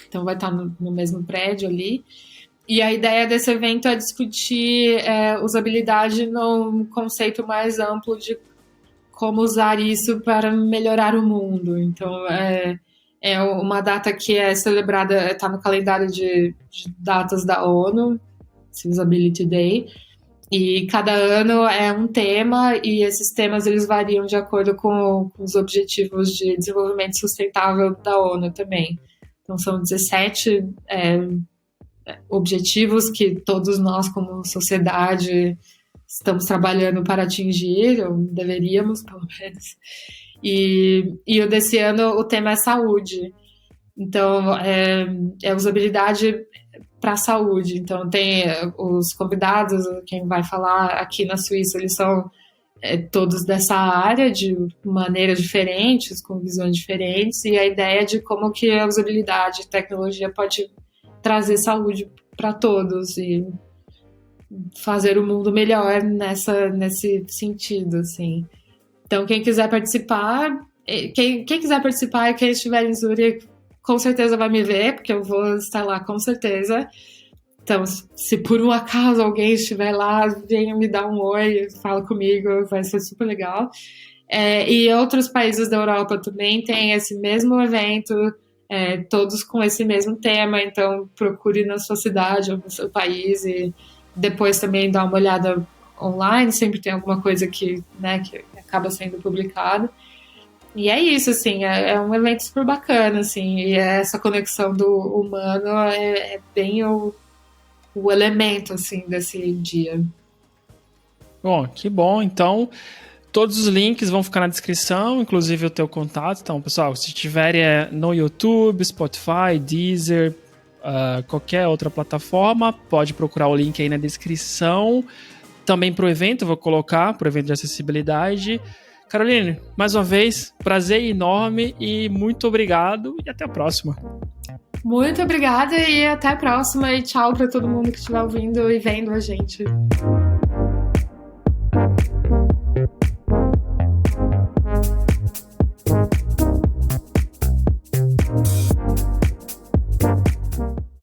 então vai estar no mesmo prédio ali, e a ideia desse evento é discutir usabilidade num conceito mais amplo de como usar isso para melhorar o mundo. Então é uma data que é celebrada, está no calendário de datas da ONU, Usability Day, e cada ano é um tema, e esses temas eles variam de acordo com os objetivos de desenvolvimento sustentável da ONU também. Então são 17 objetivos que todos nós como sociedade estamos trabalhando para atingir, ou deveríamos pelo menos, e o desse ano o tema é saúde. Então é usabilidade para a saúde. Então tem os convidados, quem vai falar aqui na Suíça, eles são todos dessa área de maneiras diferentes, com visões diferentes, e a ideia de como que a usabilidade e tecnologia pode trazer saúde para todos e fazer o mundo melhor nesse sentido, assim. Então quem quiser participar e quem estiver em Zurique, com certeza vai me ver, porque eu vou estar lá com certeza. Então, se por um acaso alguém estiver lá, venha me dar um oi, fala comigo, vai ser super legal. E outros países da Europa também têm esse mesmo evento, todos com esse mesmo tema, então procure na sua cidade ou no seu país e depois também dá uma olhada online, sempre tem alguma coisa que acaba sendo publicada. E é isso, assim, é um evento super bacana, assim, e essa conexão do humano é bem o elemento, assim, desse dia. Bom, que bom. Então, todos os links vão ficar na descrição, inclusive o teu contato. Então, pessoal, se tiverem no YouTube, Spotify, Deezer, qualquer outra plataforma, pode procurar o link aí na descrição. Também para o evento, vou colocar, para o evento de acessibilidade. Caroline, mais uma vez, prazer enorme e muito obrigado e até a próxima. Muito obrigada e até a próxima e tchau para todo mundo que estiver ouvindo e vendo a gente.